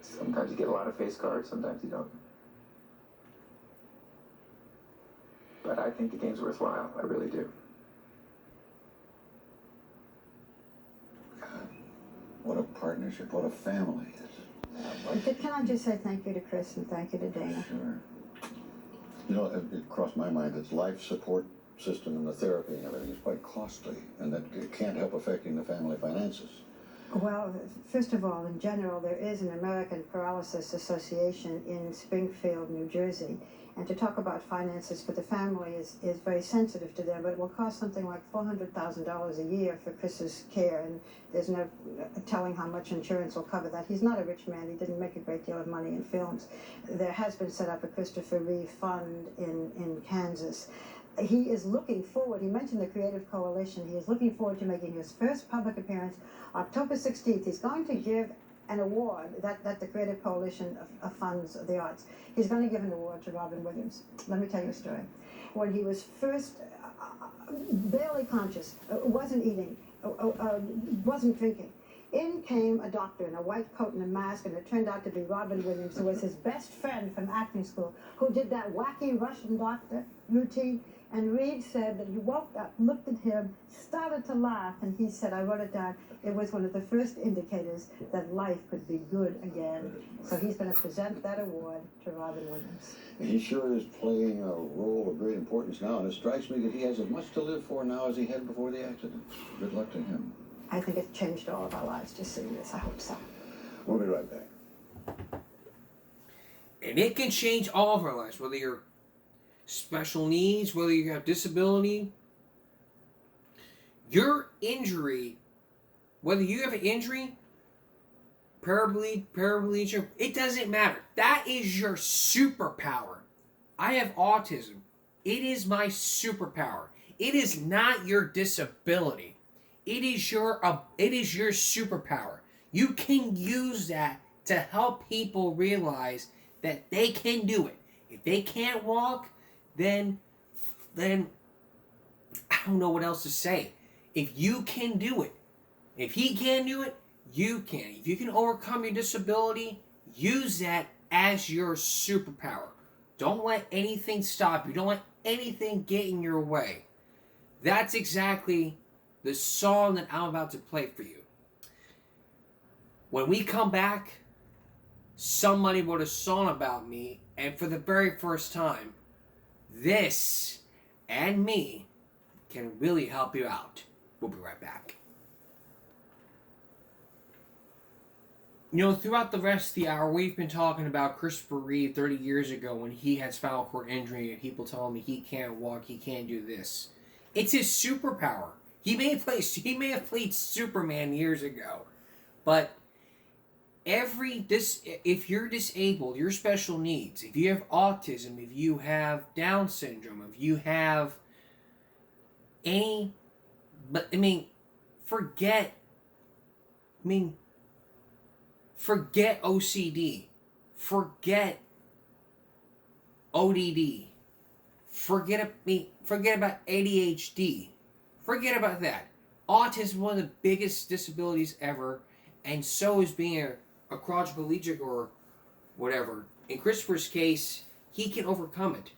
Sometimes you get a lot of face cards, sometimes you don't. But I think the game's worthwhile, I really do. God, what a partnership, what a family. Can I just say thank you to Chris and thank you to Dana? Sure. You know, it crossed my mind, its life support system and the therapy and everything is quite costly, and that it can't help affecting the family finances. Well, first of all, in general, there is an American Paralysis Association in Springfield, New Jersey, and to talk about finances for the family is very sensitive to them, but it will cost something like $400,000 a year for Chris's care, and there's no telling how much insurance will cover that. He's not a rich man. He didn't make a great deal of money in films. There has been set up a Christopher Reeve Fund in Kansas. He is looking forward, he mentioned the Creative Coalition, he is looking forward to making his first public appearance October 16th. He's going to give an award that the Creative Coalition funds the arts. He's going to give an award to Robin Williams. Let me tell you a story. When he was first barely conscious, wasn't eating, wasn't drinking, In came a doctor in a white coat and a mask, and it turned out to be Robin Williams, who was his best friend from acting school, who did that wacky Russian doctor routine. And Reeve said that he woke up, looked at him, started to laugh, and he said, I wrote it down, it was one of the first indicators that life could be good again. So he's going to present that award to Robin Williams. He sure is playing a role of great importance now, and it strikes me that he has as much to live for now as he had before the accident. Good luck to him. I think it's changed all of our lives to see this. I hope so. We'll be right back. And it can change all of our lives, whether you're special needs, whether you have disability. Your injury, whether you have an injury, paraplegia, it doesn't matter. That is your superpower. I have autism. It is my superpower. It is not your disability. It is your superpower. You can use that to help people realize that they can do it. If they can't walk, then I don't know what else to say. If you can do it, if he can do it, you can. If you can overcome your disability, use that as your superpower. Don't let anything stop you. Don't let anything get in your way. That's exactly the song that I'm about to play for you. When we come back, somebody wrote a song about me, and for the very first time, this and me can really help you out. We'll be right back. You know, throughout the rest of the hour, we've been talking about Christopher Reeve 30 years ago when he had spinal cord injury and people telling me he can't walk, he can't do this. It's his superpower. He may have played Superman years ago, but if you're disabled, your special needs, if you have autism, if you have Down syndrome, if you have forget OCD, forget ODD, forget about ADHD, forget about that. Autism is one of the biggest disabilities ever, and so is being a quadriplegic or whatever. In Christopher's case, he can overcome it.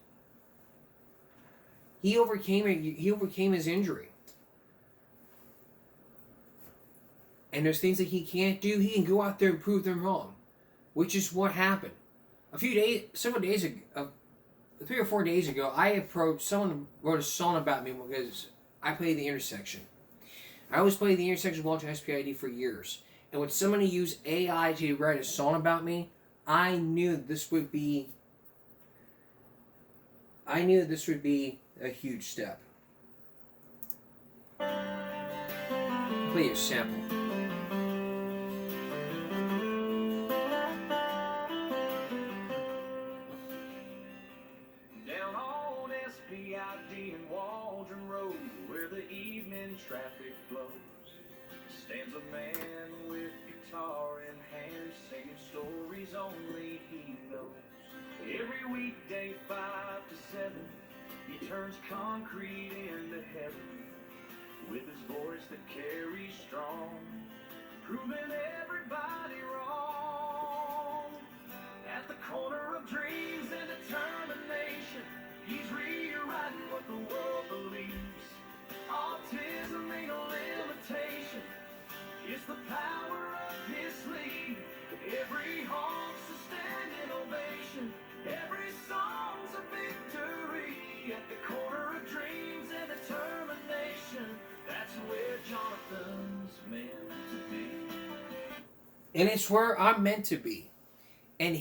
He overcame his injury. And there's things that he can't do. He can go out there and prove them wrong, which is what happened. 3 or 4 days ago, I approached someone who wrote a song about me because I play the intersection. I always played the intersection of Walter SPID for years. And when somebody used AI to write a song about me, I knew this would be a huge step. Play a sample. Down on SPID and Waldron Road, where the evening traffic flows, stands a man with guitar in hand, singing stories only he knows. Every weekday 5 to 7, he turns concrete into heaven, with his voice that carries strong, proving everybody wrong. At the corner of dreams and determination, he's rewriting what the world believes. Autism ain't a limitation, it's the power of his sleeve. Every honk's a standing ovation, every song's a victory. At the corner of dreams and determination, that's where Jonathan's meant to be. And it's where I'm meant to be. And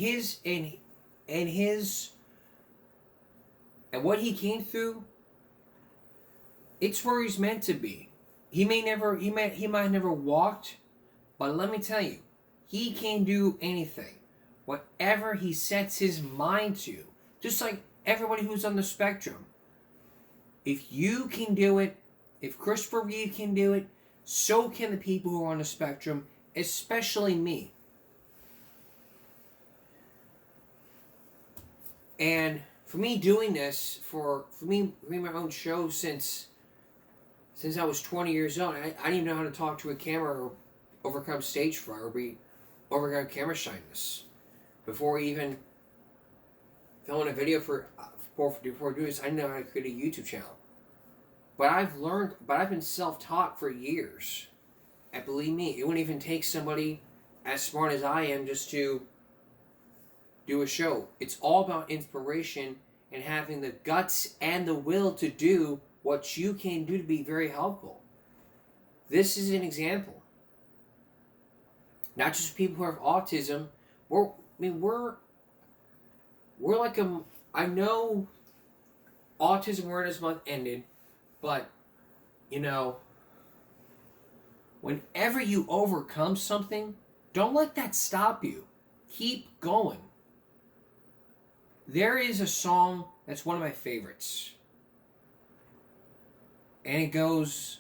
what he came through, it's where he's meant to be. He might have never walked, but let me tell you, he can do anything. Whatever he sets his mind to. Just like everybody who's on the spectrum. If you can do it, if Christopher Reeve can do it, so can the people who are on the spectrum, especially me. And for me doing this, for me my own show since I was 20 years old, I didn't even know how to talk to a camera overcome stage fright, or we overcome camera shyness. Before we even filming a video before doing this, I know how to create a YouTube channel. But I've been self-taught for years. And believe me, it wouldn't even take somebody as smart as I am just to do a show. It's all about inspiration and having the guts and the will to do what you can do to be very helpful. This is an example. Not just people who have autism. We're like I know Autism Awareness Month ended, but whenever you overcome something, don't let that stop you. Keep going. There is a song that's one of my favorites. And it goes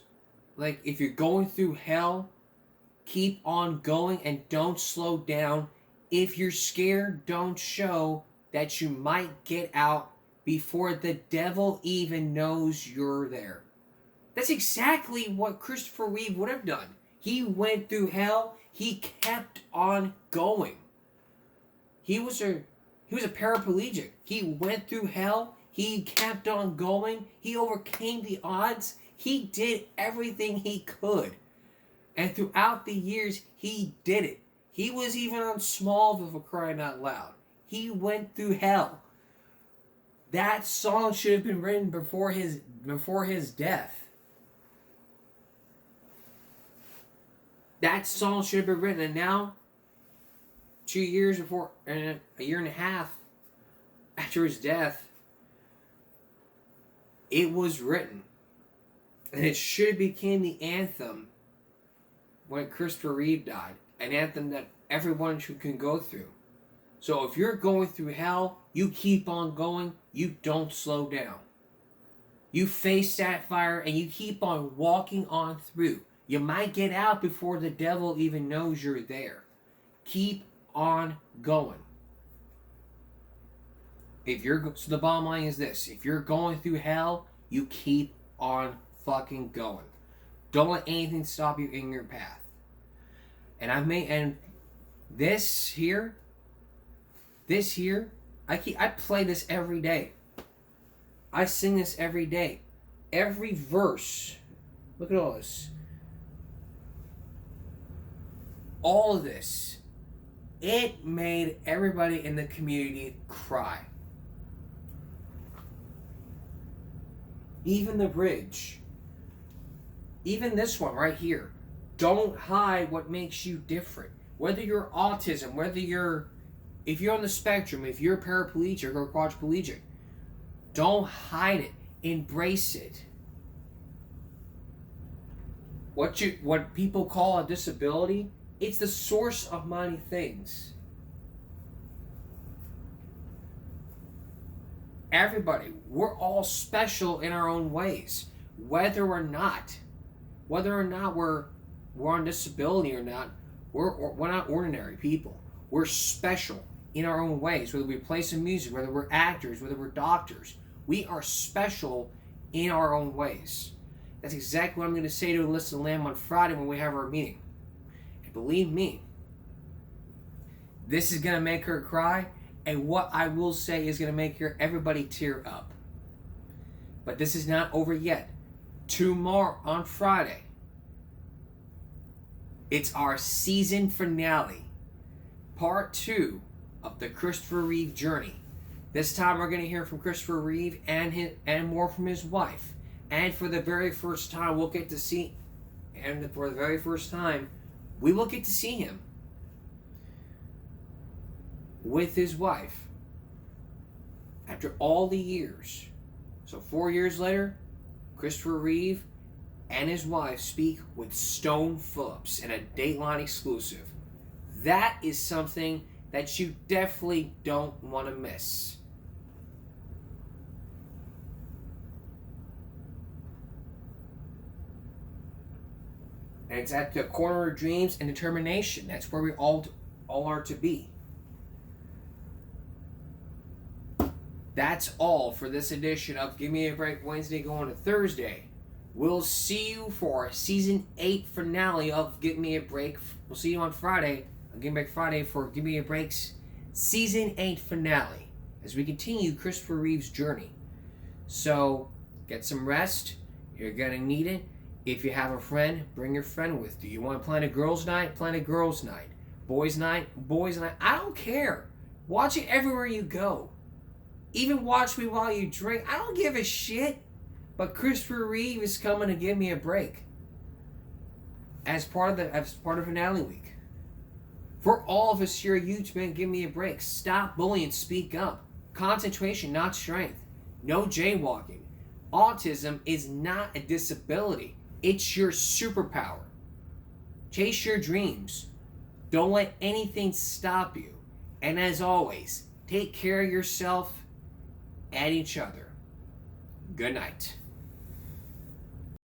like, if you're going through hell, keep on going and don't slow down. If you're scared, don't show that you might get out before the devil even knows you're there. That's exactly what Christopher Reeve would have done. He went through hell. He kept on going. He was a paraplegic. He went through hell. He kept on going. He overcame the odds. He did everything he could. And throughout the years, he did it. He was even on Smallville, for crying out loud. He went through hell. That song should have been written before his death. That song should have been written, and now, 2 years before, and a year and a half after his death, it was written. And it should have became the anthem when Christopher Reeve died. An anthem that everyone can go through. So if you're going through hell, you keep on going. You don't slow down. You face that fire and you keep on walking on through. You might get out before the devil even knows you're there. Keep on going. So the bottom line is this. If you're going through hell, you keep on fucking going. Don't let anything stop you in your path. And this here, I play this every day. I sing this every day. Every verse. Look at all this. All of this. It made everybody in the community cry. Even the bridge. Even this one right here. Don't hide what makes you different. Whether you're autism, if you're on the spectrum, if you're paraplegic or quadriplegic, don't hide it. Embrace it. What people call a disability, it's the source of many things. Everybody, we're all special in our own ways. Whether or not we're on disability or not, we're not ordinary people. We're special in our own ways. Whether we play some music, whether we're actors, whether we're doctors, we are special in our own ways. That's exactly what I'm going to say to Alyssa Lamb on Friday when we have our meeting. And believe me, this is going to make her cry, and what I will say is going to make everybody tear up. But this is not over yet. Tomorrow, on Friday, it's our season finale. Part 2 of the Christopher Reeve journey. This time we're going to hear from Christopher Reeve and more from his wife. And for the very first time, we will get to see him with his wife. After all the years. So 4 years later, Christopher Reeve and his wife speak with Stone Phillips in a Dateline exclusive. That is something that you definitely don't want to miss. And it's at the corner of dreams and determination. That's where we all are to be. That's all for this edition of Give Me a Break Wednesday going to Thursday. We'll see you for season 8 finale of Give Me a Break. We'll see you on Friday, on Give Me a Break Friday, for Give Me a Break's season 8 finale as we continue Christopher Reeve's journey. So, get some rest. You're gonna need it. If you have a friend, bring your friend with. Do you want to plan a girls' night? Plan a girls' night. Boys' night? Boys' night. I don't care. Watch it everywhere you go. Even watch me while you drink. I don't give a shit. But Christopher Reeve is coming to Give Me a Break as part of finale week. For all of us here at YouTube, give me a break. Stop bullying. Speak up. Concentration, not strength. No jaywalking. Autism is not a disability. It's your superpower. Chase your dreams. Don't let anything stop you. And as always, take care of yourself and each other. Good night.